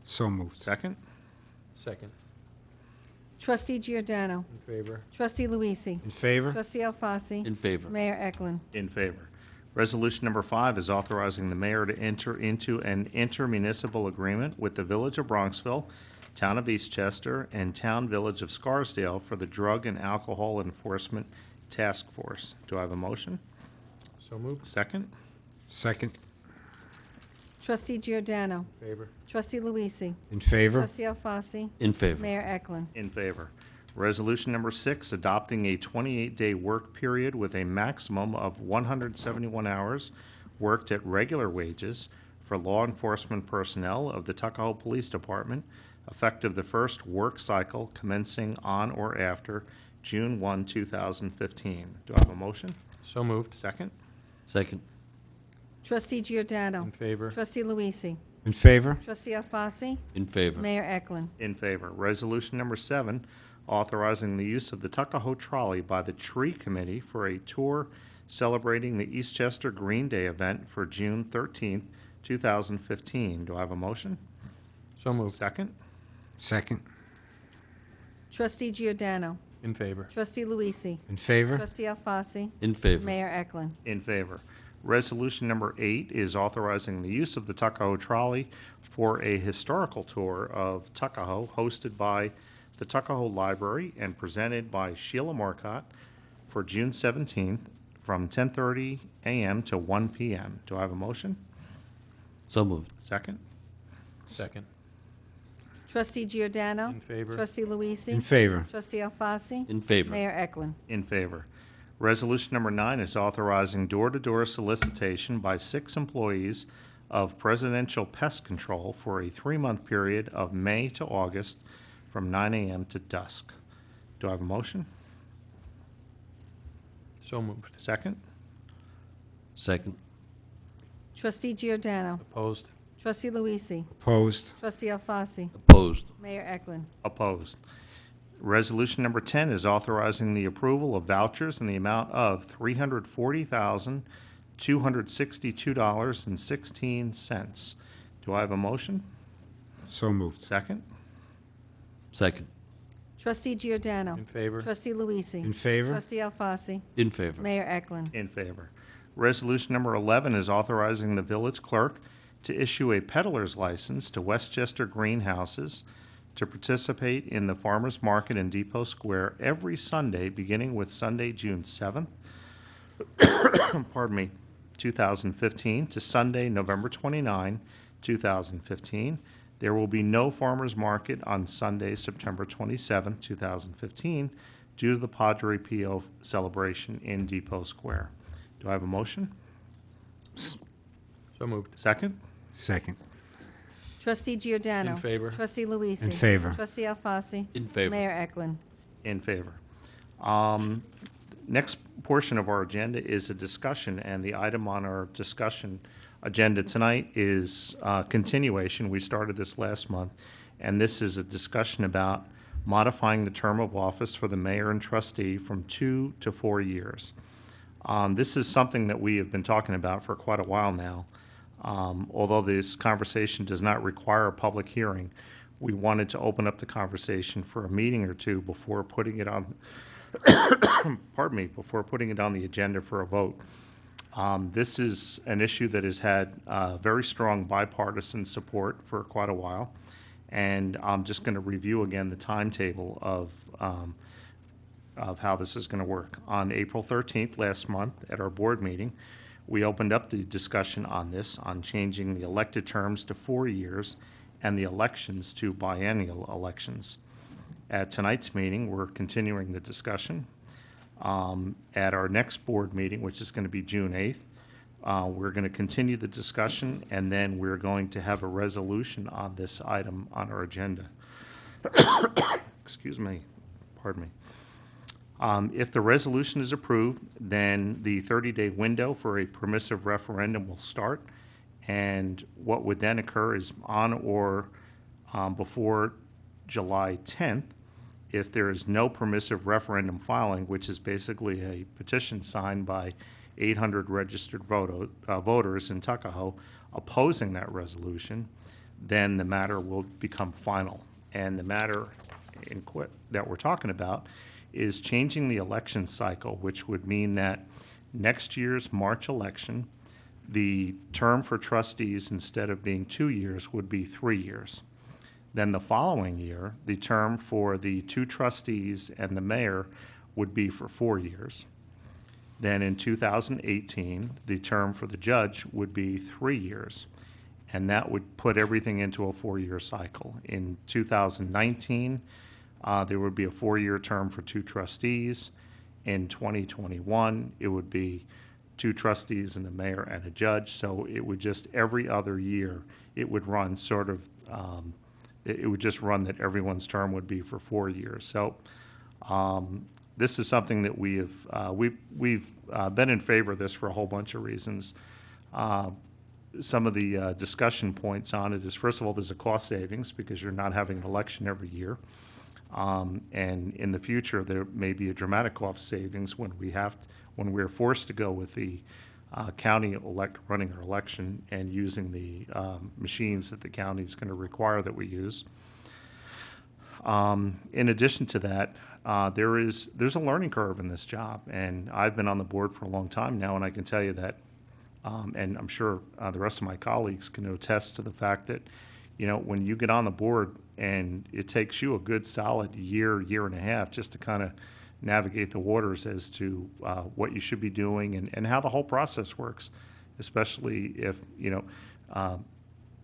S4: So moved.
S1: Second?
S3: Second.
S22: Trustee Giordano.
S3: In favor.
S22: Trustee Luisi.
S4: In favor?
S22: Trustee Alfasi.
S5: In favor.
S22: Mayor Eklund.
S1: In favor. Resolution number 5 is authorizing the mayor to enter into an intermunicipal agreement with the Village of Bronxville, Town of Eastchester, and Town Village of Scarsdale for the Drug and Alcohol Enforcement Task Force. Do I have a motion?
S3: So moved.
S1: Second?
S4: Second.
S22: Trustee Giordano.
S3: In favor.
S22: Trustee Luisi.
S4: In favor?
S22: Trustee Alfasi.
S5: In favor.
S22: Mayor Eklund.
S1: In favor. Resolution number 6, adopting a 28-day work period with a maximum of 171 hours worked at regular wages for law enforcement personnel of the Tuckahoe Police Department, effective the first work cycle commencing on or after June 1, 2015. Do I have a motion?
S3: So moved.
S1: Second?
S5: Second.
S22: Trustee Giordano.
S3: In favor.
S22: Trustee Luisi.
S4: In favor?
S22: Trustee Alfasi.
S5: In favor.
S22: Mayor Eklund.
S1: In favor. Resolution number 7, authorizing the use of the Tuckahoe Trolley by the Tree Committee for a tour celebrating the Eastchester Green Day event for June 13th, 2015. Do I have a motion?
S3: So moved.
S1: Second?
S4: Second.
S22: Trustee Giordano.
S3: In favor.
S22: Trustee Luisi.
S4: In favor?
S22: Trustee Alfasi.
S5: In favor.
S22: Mayor Eklund.
S1: In favor. Resolution number 8 is authorizing the use of the Tuckahoe Trolley for a historical tour of Tuckahoe hosted by the Tuckahoe Library and presented by Sheila Marcotte for June 17th from 10:30 a.m. to 1 p.m. Do I have a motion?
S5: So moved.
S1: Second?
S3: Second.
S22: Trustee Giordano.
S3: In favor.
S22: Trustee Luisi.
S4: In favor.
S22: Trustee Alfasi.
S5: In favor.
S22: Mayor Eklund.
S1: In favor. Resolution number 9 is authorizing door-to-door solicitation by 6 employees of Presidential Pest Control for a 3-month period of May to August from 9 a.m. to dusk. Do I have a motion?
S3: So moved.
S1: Second?
S5: Second.
S22: Trustee Giordano.
S3: Opposed.
S22: Trustee Luisi.
S4: Opposed.
S22: Trustee Alfasi.
S5: Opposed.
S22: Mayor Eklund.
S1: Opposed. Resolution number 10 is authorizing the approval of vouchers in the amount of $340,262.16. Do I have a motion?
S4: So moved.
S1: Second?
S5: Second.
S22: Trustee Giordano.
S3: In favor.
S22: Trustee Luisi.
S4: In favor.
S22: Trustee Alfasi.
S5: In favor.
S22: Mayor Eklund.
S1: In favor. Resolution number 11 is authorizing the village clerk to issue a peddler's license to Westchester Greenhouses to participate in the farmers market in Depot Square every Sunday, beginning with Sunday, June 7th, pardon me, 2015, to Sunday, November 29, 2015. There will be no farmers market on Sunday, September 27, 2015, due to the Padre Pio celebration in Depot Square. Do I have a motion?
S3: So moved.
S1: Second?
S4: Second.
S22: Trustee Giordano.
S3: In favor.
S22: Trustee Luisi.
S4: In favor.
S22: Trustee Alfasi.
S5: In favor.
S22: Mayor Eklund.
S1: In favor. Next portion of our agenda is a discussion, and the item on our discussion agenda tonight is continuation. We started this last month, and this is a discussion about modifying the term of office for the mayor and trustee from 2 to 4 years. This is something that we have been talking about for quite a while now. Although this conversation does not require a public hearing, we wanted to open up the conversation for a meeting or two before putting it on, pardon me, before putting it on the agenda for a vote. This is an issue that has had very strong bipartisan support for quite a while, and I'm just going to review again the timetable of how this is going to work. On April 13th, last month, at our board meeting, we opened up the discussion on this, on changing the elected terms to 4 years and the elections to biennial elections. At tonight's meeting, we're continuing the discussion. At our next board meeting, which is going to be June 8th, we're going to continue the discussion, and then we're going to have a resolution on this item on our agenda. Excuse me, pardon me. If the resolution is approved, then the 30-day window for a permissive referendum will start, and what would then occur is on or before July 10th, if there is no permissive referendum filing, which is basically a petition signed by 800 registered voters in Tuckahoe opposing that resolution, then the matter will become final. And the matter that we're talking about is changing the election cycle, which would mean that next year's March election, the term for trustees, instead of being 2 years, would be 3 years. Then the following year, the term for the 2 trustees and the mayor would be for 4 years. Then in 2018, the term for the judge would be 3 years, and that would put everything into a 4-year cycle. In 2019, there would be a 4-year term for 2 trustees. In 2021, it would be 2 trustees and the mayor and a judge. So it would just, every other year, it would run sort of, it would just run that everyone's term would be for 4 years. So this is something that we've been in favor of this for a whole bunch of reasons. Some of the discussion points on it is, first of all, there's a cost savings because you're not having an election every year. And in the future, there may be a dramatic cost savings when we're forced to go with the county running our election and using the machines that the county is going to require that we use. In addition to that, there's a learning curve in this job, and I've been on the board for a long time now, and I can tell you that, and I'm sure the rest of my colleagues can attest to the fact that, you know, when you get on the board and it takes you a good solid year and a half just to kind of navigate the waters as to what you should be doing and how the whole process works, especially if,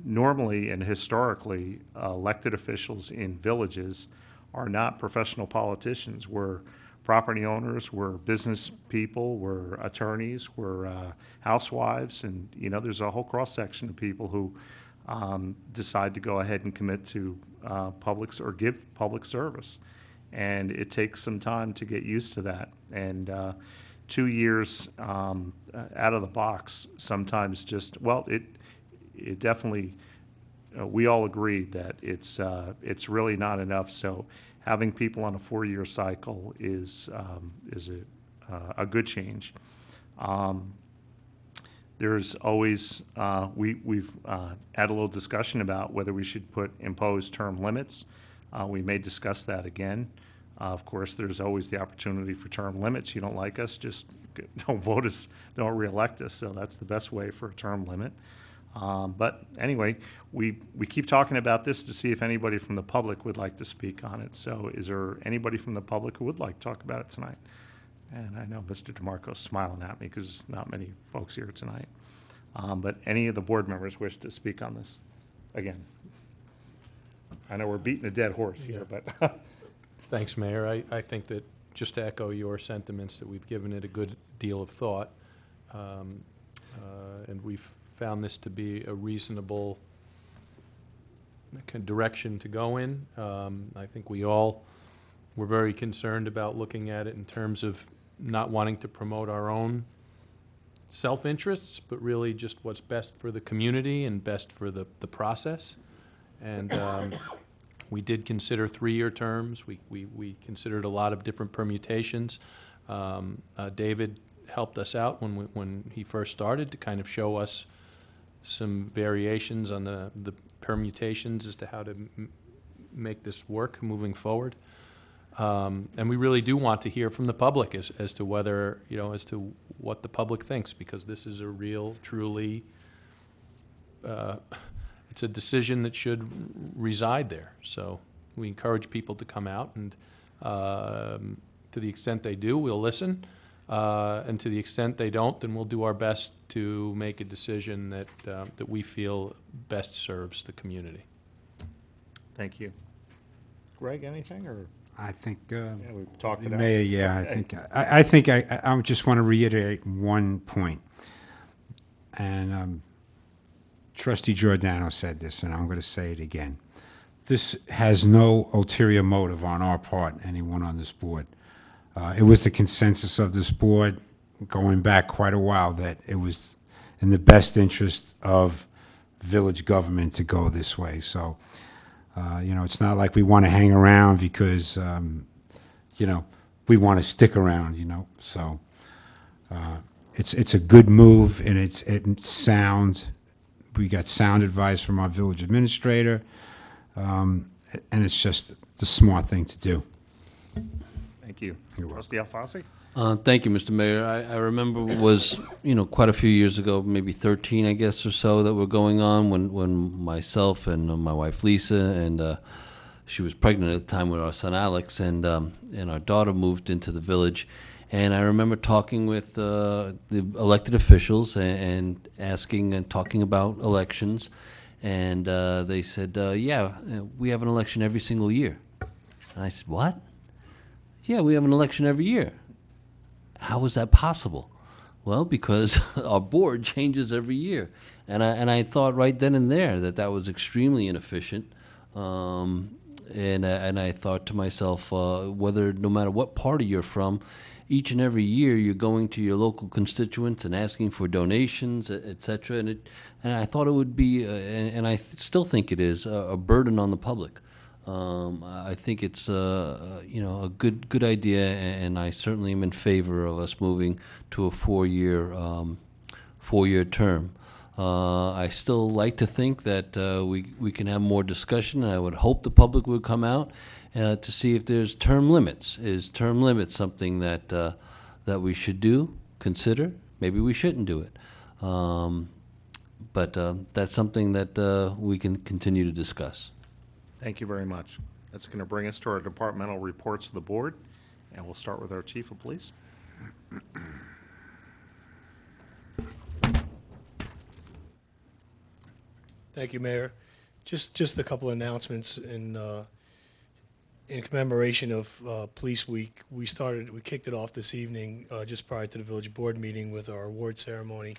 S1: normally and historically, elected officials in villages are not professional politicians. We're property owners, we're business people, we're attorneys, we're housewives, and, there's a whole cross-section of people who decide to go ahead and commit to or give public service. And it takes some time to get used to that. And 2 years out of the box sometimes it definitely, we all agreed that it's really not enough. So having people on a 4-year cycle is a good change. There's always, we've had a little discussion about whether we should impose term limits. We may discuss that again. Of course, there's always the opportunity for term limits. You don't like us, just don't vote us, don't reelect us. So that's the best way for a term limit. But anyway, we keep talking about this to see if anybody from the public would like to speak on it. So is there anybody from the public who would like to talk about it tonight? And I know Mr. DeMarco's smiling at me because there's not many folks here tonight. But any of the board members wish to speak on this? Again, I know we're beating a dead horse here, but.
S3: Thanks, Mayor. I think that, just to echo your sentiments, that we've given it a good deal of thought. And we've found this to be a reasonable direction to go in. I think we all were very concerned about looking at it in terms of not wanting to promote our own self-interests, but really just what's best for the community and best for the process. And we did consider 3-year terms. We considered a lot of different permutations. David helped us out when he first started to kind of show us some variations on the permutations as to how to make this work moving forward. And we really do want to hear from the public as to whether, as to what the public thinks, because this is a real, truly, it's a decision that should reside there. So we encourage people to come out, and to the extent they do, we'll listen. And to the extent they don't, then we'll do our best to make a decision that we feel best serves the community.
S1: Thank you. Greg, anything, or?
S4: I think,
S1: we've talked it out.
S4: Mayor, I think I just want to reiterate one point. And Trustee Giordano said this, and I'm going to say it again. This has no ulterior motive on our part, anyone on this board. It was the consensus of this board going back quite a while that it was in the best interest of village government to go this way. So, it's not like we want to hang around because, we want to stick around, So it's a good move, and it's sound. We got sound advice from our village administrator, and it's just the smart thing to do.
S1: Thank you. Trustee Alfonsi?
S5: Thank you, Mr. Mayor. I remember it was, quite a few years ago, maybe 13, I guess, or so, that were going on when myself and my wife Lisa, and she was pregnant at the time with our son Alex, and our daughter moved into the village. And I remember talking with the elected officials and asking and talking about elections, and they said, yeah, we have an election every single year. And I said, what? Yeah, we have an election every year. How is that possible? Well, because our board changes every year. And I thought right then and there that was extremely inefficient. And I thought to myself, whether no matter what party you're from, each and every year you're going to your local constituents and asking for donations, et cetera. And I thought it would be, and I still think it is, a burden on the public. I think it's a good idea, and I certainly am in favor of us moving to a 4-year term. I still like to think that we can have more discussion, and I would hope the public would come out to see if there's term limits. Is term limits something that we should consider? Maybe we shouldn't do it. But that's something that we can continue to discuss.
S1: Thank you very much. That's going to bring us to our departmental reports of the board. And we'll start with our Chief of Police.
S16: Thank you, Mayor. Just a couple of announcements in commemoration of Police Week. We kicked it off this evening just prior to the village board meeting with our award ceremony.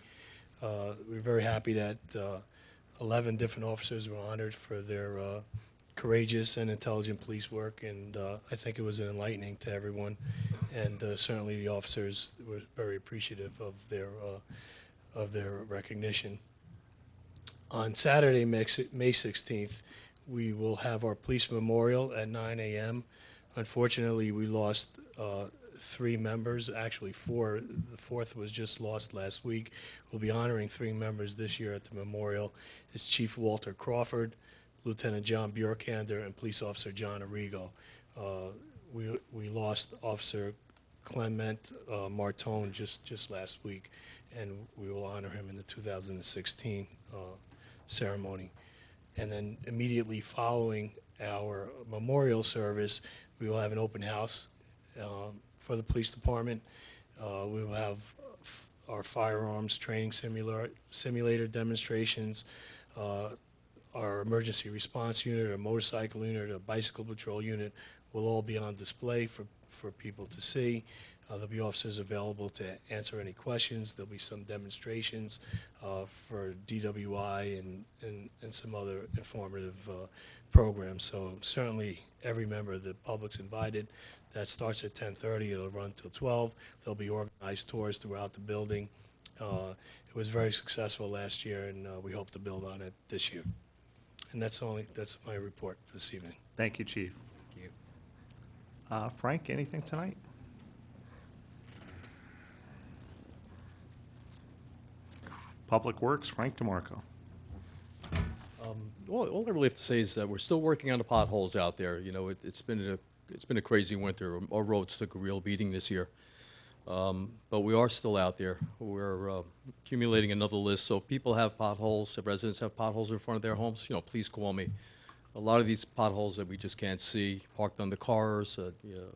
S16: We're very happy that 11 different officers were honored for their courageous and intelligent police work, and I think it was enlightening to everyone, and certainly the officers were very appreciative of their recognition. On Saturday, May 16th, we will have our police memorial at 9 a.m. Unfortunately, we lost 3 members, actually 4. The 4th was just lost last week. We'll be honoring 3 members this year at the memorial. It's Chief Walter Crawford, Lieutenant John Bjorkander, and Police Officer John Arrigo. We lost Officer Clement Martone just last week, and we will honor him in the 2016 ceremony. And then immediately following our memorial service, we will have an open house for the police department. We will have our firearms training simulator demonstrations, our emergency response unit, our motorcycle unit, our bicycle patrol unit will all be on display for people to see. There'll be officers available to answer any questions. There'll be some demonstrations for DWI and some other informative programs. So certainly every member of the public's invited. That starts at 10:30. It'll run till 12. There'll be organized tours throughout the building. It was very successful last year, and we hope to build on it this year. And that's my report for this evening.
S1: Thank you, Chief.
S16: Thank you.
S1: Frank, anything tonight? Public Works, Frank DeMarco.
S18: Well, all I really have to say is that we're still working on the potholes out there. You know, it's been a crazy winter. Our roads took a real beating this year, but we are still out there. We're accumulating another list. So if people have potholes, if residents have potholes in front of their homes, you know, please call me. A lot of these potholes that we just can't see, parked on the cars, you know,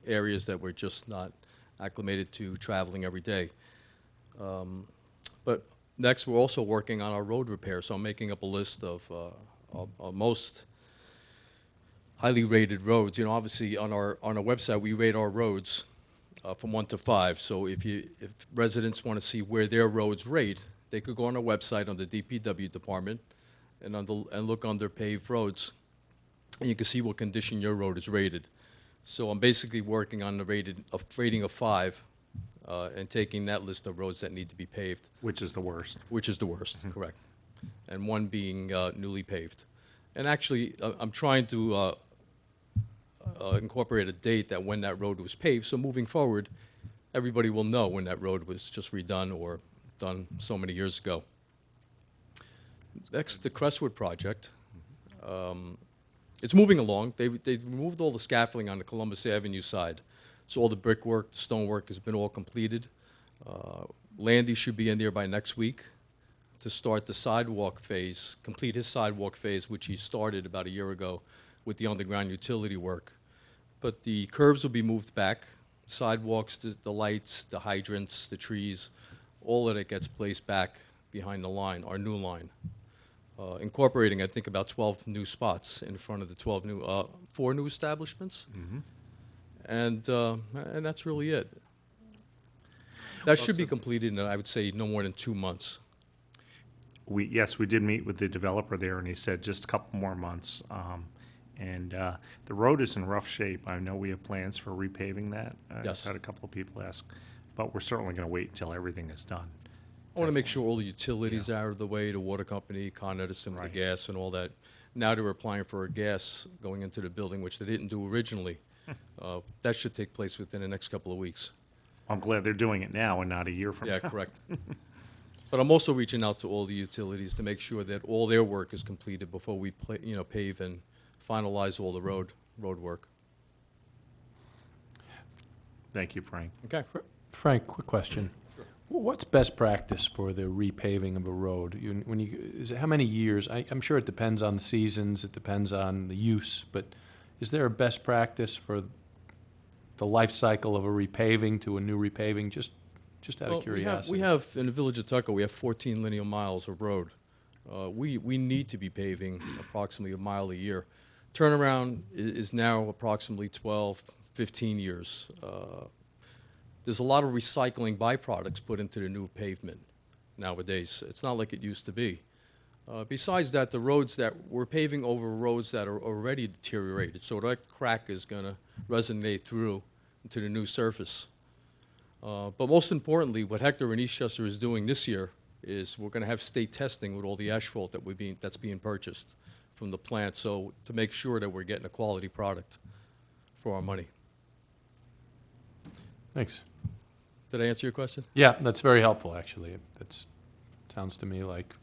S18: areas that we're just not acclimated to traveling every day. But next, we're also working on our road repair, so I'm making up a list of most highly rated roads. You know, obviously on our website we rate our roads from 1 to 5. So if residents want to see where their roads rate, they could go on our website on the DPW department and look under paved roads, and you can see what condition your road is rated. So I'm basically working on the rating of 5. And taking that list of roads that need to be paved.
S1: Which is the worst.
S18: Which is the worst, correct. And 1 being newly paved. And actually, I'm trying to incorporate a date that when that road was paved, so moving forward, everybody will know when that road was just redone or done so many years ago. Next, the Crestwood project. It's moving along. They've removed all the scaffolding on the Columbus Avenue side. So all the brickwork, the stonework has been all completed. Landy should be in there by next week to start the sidewalk phase, complete his sidewalk phase, which he started about a year ago with the underground utility work. But the curbs will be moved back, sidewalks, the lights, the hydrants, the trees, all of it gets placed back behind the line, our new line. Incorporating, I think, about 12 new spots in front of the 4 new establishments.
S1: Mm-hmm.
S18: And that's really it. That should be completed in, I would say, no more than 2 months.
S1: Yes, we did meet with the developer there, and he said just a couple more months. The road is in rough shape. I know we have plans for repaving that.
S18: Yes.
S1: I've had a couple of people ask, but we're certainly going to wait until everything is done.
S18: I want to make sure all the utilities are out of the way, the water company, Con Edison, the gas and all that. Now they're applying for a gas going into the building, which they didn't do originally. That should take place within the next couple of weeks.
S1: I'm glad they're doing it now and not a year from now.
S18: Yeah, correct. But I'm also reaching out to all the utilities to make sure that all their work is completed before we pave and finalize all the road work.
S1: Thank you, Frank.
S18: Okay.
S3: Frank, quick question.
S18: Sure.
S3: What's best practice for the repaving of a road? How many years? I'm sure it depends on the seasons, it depends on the use, but is there a best practice for the life cycle of a repaving to a new repaving, just out
S18: Well,
S3: of curiosity?
S18: We have, in the village of Tuckahoe, we have 14 linear miles of road. We need to be paving approximately a mile a year. Turnaround is now approximately 12, 15 years. There's a lot of recycling byproducts put into the new pavement nowadays. It's not like it used to be. Besides that, the roads that we're paving over roads that are already deteriorated, so that crack is going to resonate through into the new surface. But most importantly, what Hector and Eastchester is doing this year is we're going to have state testing with all the asphalt that's being purchased from the plant, so to make sure that we're getting a quality product for our money.
S3: Thanks.
S18: Did I answer your question?
S3: Yeah, that's very helpful, actually. That sounds to me like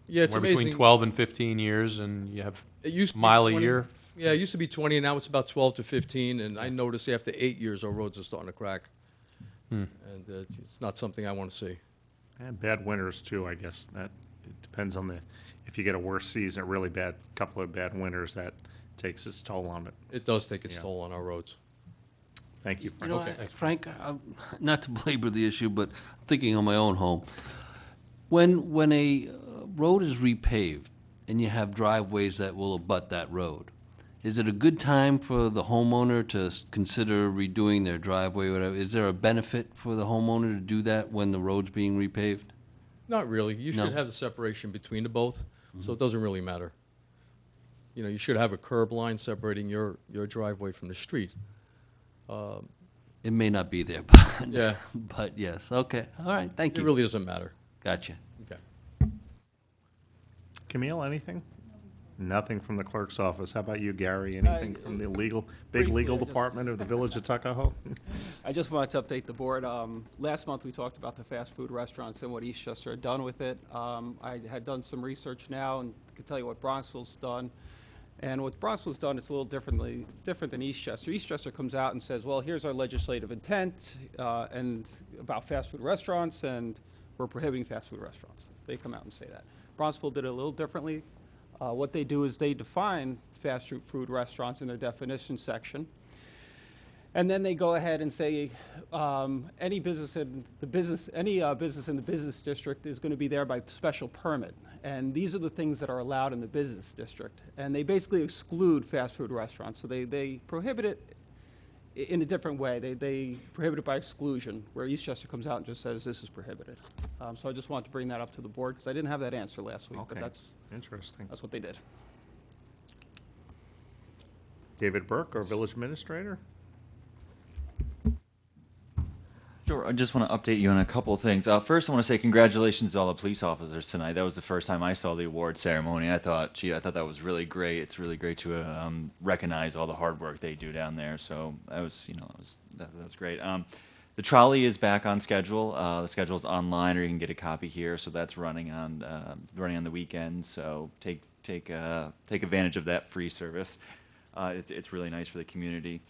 S18: yeah, it's
S3: between
S18: amazing.
S3: 12 and 15 years, and you have
S18: It used to be
S3: mile
S18: 20
S3: a year.
S18: Yeah, it used to be 20, and now it's about 12 to 15, and I noticed after 8 years our roads are starting to crack. And it's not something I want to see.
S1: And bad winters too, I guess. That it depends on if you get a worse season, a really bad couple of bad winters, that takes its toll on it.
S18: It does take its toll on our roads.
S1: Thank you,
S5: You
S1: Frank.
S5: know, Frank, not to belabor the issue, but thinking on my own home, when a road is repaved and you have driveways that will abut that road, is it a good time for the homeowner to consider redoing their driveway or whatever? Is there a benefit for the homeowner to do that when the road's being repaved?
S18: Not really. You
S5: No?
S18: should have the separation between the both, so it doesn't really matter. You know, you should have a curb line separating your driveway from the street.
S5: It may not be there, but,
S18: Yeah.
S5: but yes, okay, all right, thank you.
S18: It really doesn't matter.
S5: Gotcha.
S18: Okay.
S1: Camille, anything? Nothing from the clerk's office. How about you, Gary? Anything from the big
S2: briefly,
S1: legal
S2: I just-
S1: department of the Village of Tuckahoe?
S2: I just wanted to update the board. Last month, we talked about the fast food restaurants and what Eastchester had done with it. I had done some research now and can tell you what Bronxville's done. And what Bronxville's done is a little different than Eastchester. Eastchester comes out and says, well, here's our legislative intent and about fast food restaurants, and we're prohibiting fast food restaurants. They come out and say that. Bronxville did it a little differently. What they do is they define fast food restaurants in their definition section. And then they go ahead and say any business in the business district is going to be there by special permit. And these are the things that are allowed in the business district. And they basically exclude fast food restaurants. So they prohibit it in a different way. They prohibit it by exclusion, where Eastchester comes out and just says this is prohibited. So I just wanted to bring that up to the board because I didn't have that answer last week, but
S1: Okay.
S2: that's
S1: Interesting.
S2: that's what they did.
S1: David Burke, our village administrator?
S6: Sure. I just want to update you on a couple of things. First, I want to say congratulations to all the police officers tonight. That was the first time I saw the award ceremony. I thought that was really great. It's really great to recognize all the hard work they do down there. So that was great. The trolley is back on schedule. The schedule is online, or you can get a copy here. So that's running on the weekend. So take advantage of that free service. It's really nice for the community.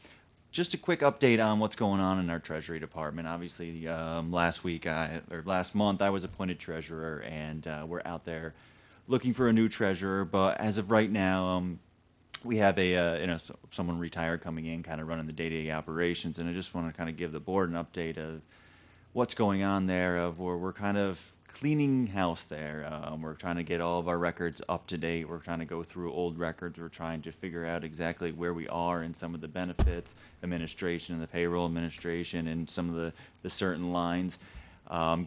S6: Just a quick update on what's going on in our Treasury Department. Obviously, last month I was appointed treasurer, and we're out there looking for a new treasurer. But as of right now, we have someone retired coming in, kind of running the day-to-day operations, and I just want to kind of give the board an update of what's going on there. Of where we're kind of cleaning house there. We're trying to get all of our records up to date. We're trying to go through old records. We're trying to figure out exactly where we are in some of the benefits administration and the payroll administration and some of the certain lines.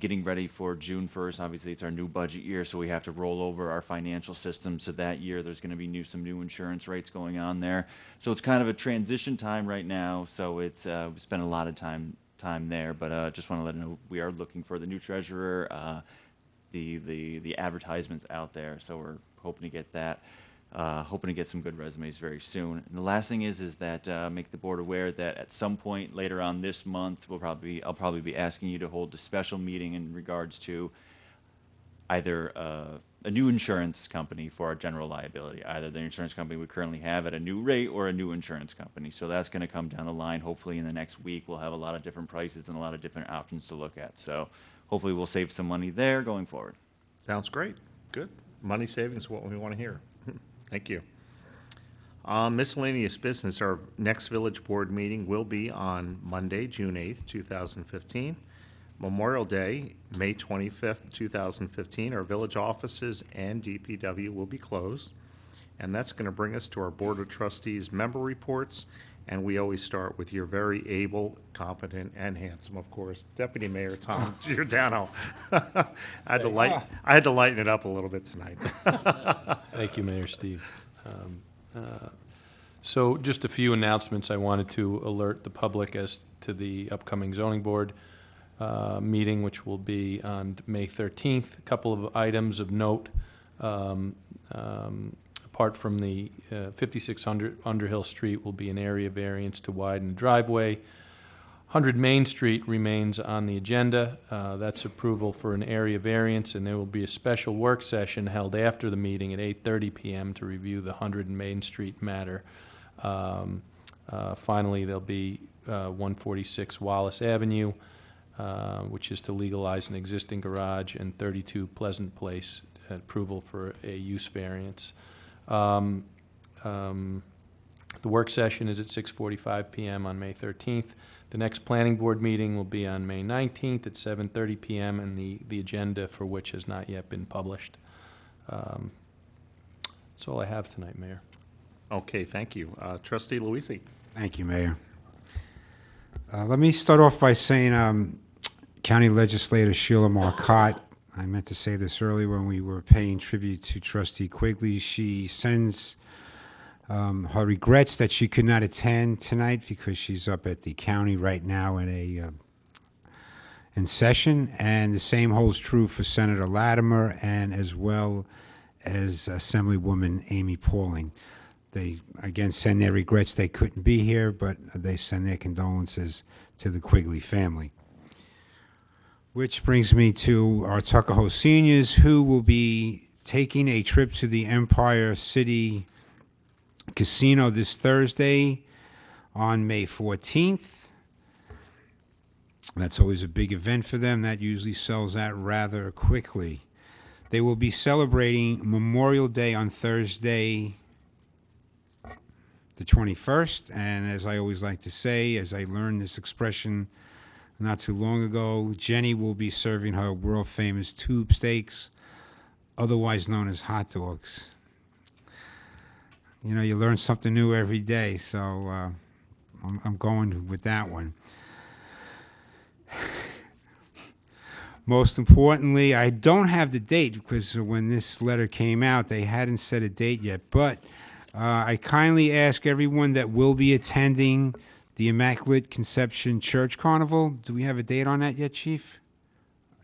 S6: Getting ready for June 1st. Obviously, it's our new budget year, so we have to roll over our financial system. So that year, there's going to be some new insurance rates going on there. So it's kind of a transition time right now. So it's we spent a lot of time there, but just want to let you know we are looking for the new treasurer. The advertisements out there, so we're hoping to get that. Hoping to get some good resumes very soon. And the last thing is that make the board aware that at some point later on this month, I'll probably be asking you to hold a special meeting in regards to either a new insurance company for our general liability, either the insurance company we currently have at a new rate or a new insurance company. So that's going to come down the line. Hopefully in the next week, we'll have a lot of different prices and a lot of different options to look at. So hopefully we'll save some money there going forward.
S1: Sounds great. Good. Money savings is what we want to hear. Thank you. Miscellaneous business, our next village board meeting will be on Monday, June 8th, 2015. Memorial Day, May 25th, 2015, our village offices and DPW will be closed. And that's going to bring us to our Board of Trustees member reports. And we always start with your very able, competent, and handsome, of course, Deputy Mayor Tom Giordano. I had to lighten it up a little bit tonight.
S3: Thank you, Mayor Steve. So just a few announcements. I wanted to alert the public as to the upcoming zoning board meeting, which will be on May 13th. A couple of items of note. Apart from the 5600 Underhill Street will be an area variance to widen the driveway. 100 Main Street remains on the agenda. That's approval for an area variance, and there will be a special work session held after the meeting at 8:30 p.m. to review the 100 Main Street matter. Finally, there'll be 146 Wallace Avenue, which is to legalize an existing garage, and 32 Pleasant Place, approval for a use variance. The work session is at 6:45 p.m. on May 13th. The next planning board meeting will be on May 19th at 7:30 p.m., and the agenda for which has not yet been published. That's all I have tonight, Mayor.
S1: Okay, thank you. Trustee Luisi.
S4: Thank you, Mayor. Let me start off by saying County Legislator Sheila Marcotte, I meant to say this earlier when we were paying tribute to Trustee Quigley. She sends her regrets that she could not attend tonight because she's up at the county right now in session, and the same holds true for Senator Latimer and as well as Assemblywoman Amy Pauling. They, again, send their regrets they couldn't be here, but they send their condolences to the Quigley family. Which brings me to our Tuckahoe seniors, who will be taking a trip to the Empire City Casino this Thursday on May 14th. That's always a big event for them. That usually sells out rather quickly. They will be celebrating Memorial Day on Thursday, the 21st, and as I always like to say, as I learned this expression not too long ago, Jenny will be serving her world-famous tube steaks, otherwise known as hot dogs. You know, you learn something new every day, so I'm going with that one. Most importantly, I don't have the date because when this letter came out, they hadn't set a date yet, but I kindly ask everyone that will be attending the Immaculate Conception Church Carnival. Do we have a date on that yet, Chief?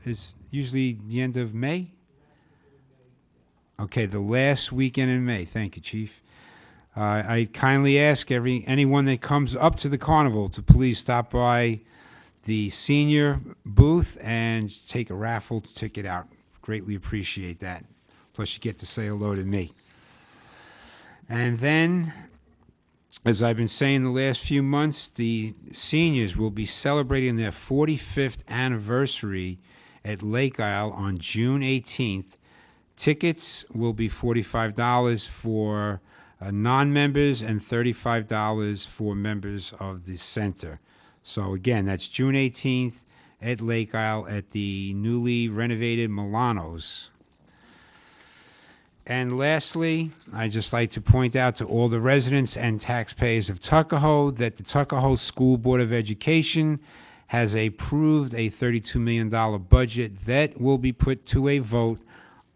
S4: It's usually the end of May? Okay, the last weekend in May. Thank you, Chief. I kindly ask anyone that comes up to the carnival to please stop by the senior booth and take a raffle ticket out. Greatly appreciate that. Plus, you get to say hello to me. And then, as I've been saying the last few months, the seniors will be celebrating their 45th anniversary at Lake Isle on June 18th. Tickets will be $45 for non-members and $35 for members of the center. So again, that's June 18th at Lake Isle at the newly renovated Milano's. And lastly, I'd just like to point out to all the residents and taxpayers of Tuckahoe that the Tuckahoe School Board of Education has approved a $32 million budget that will be put to a vote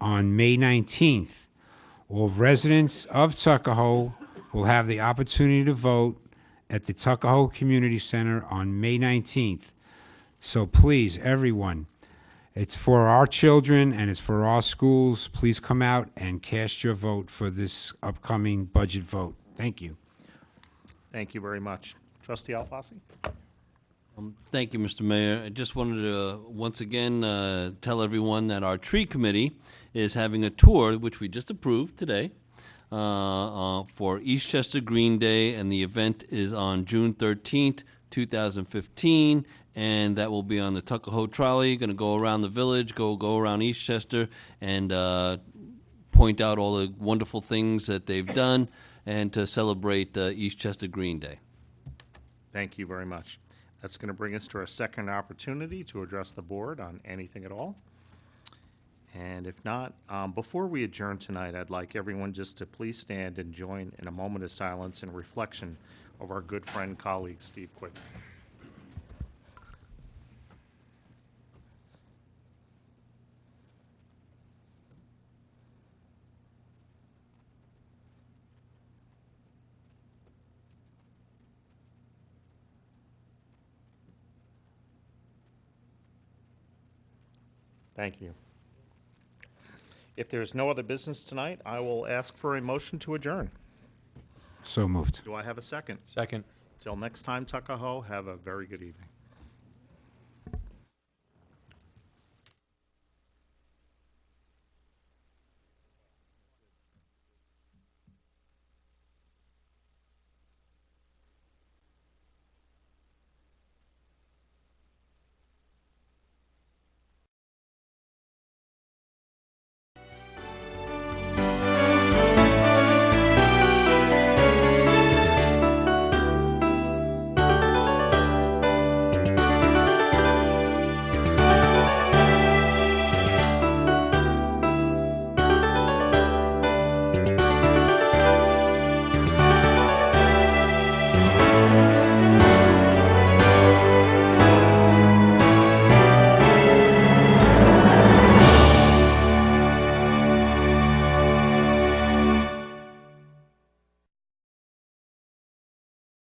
S4: on May 19th. All residents of Tuckahoe will have the opportunity to vote at the Tuckahoe Community Center on May 19th. So please, everyone, it's for our children and it's for our schools. Please come out and cast your vote for this upcoming budget vote. Thank you.
S1: Thank you very much. Trustee Alfasi?
S5: Thank you, Mr. Mayor. I just wanted to once again tell everyone that our tree committee is having a tour, which we just approved today, for Eastchester Green Day, and the event is on June 13th, 2015, and that will be on the Tuckahoe trolley. Going to go around the village, go around Eastchester, and point out all the wonderful things that they've done. and to celebrate Eastchester Green Day.
S1: Thank you very much. That's going to bring us to our second opportunity to address the board on anything at all. And if not, before we adjourn tonight, I'd like everyone just to please stand and join in a moment of silence and reflection of our good friend, colleague, Steve Quigley. Thank you. If there's no other business tonight, I will ask for a motion to adjourn.
S4: So moved.
S1: Do I have a second?
S3: Second.
S1: Till next time, Tuckahoe, have a very good evening.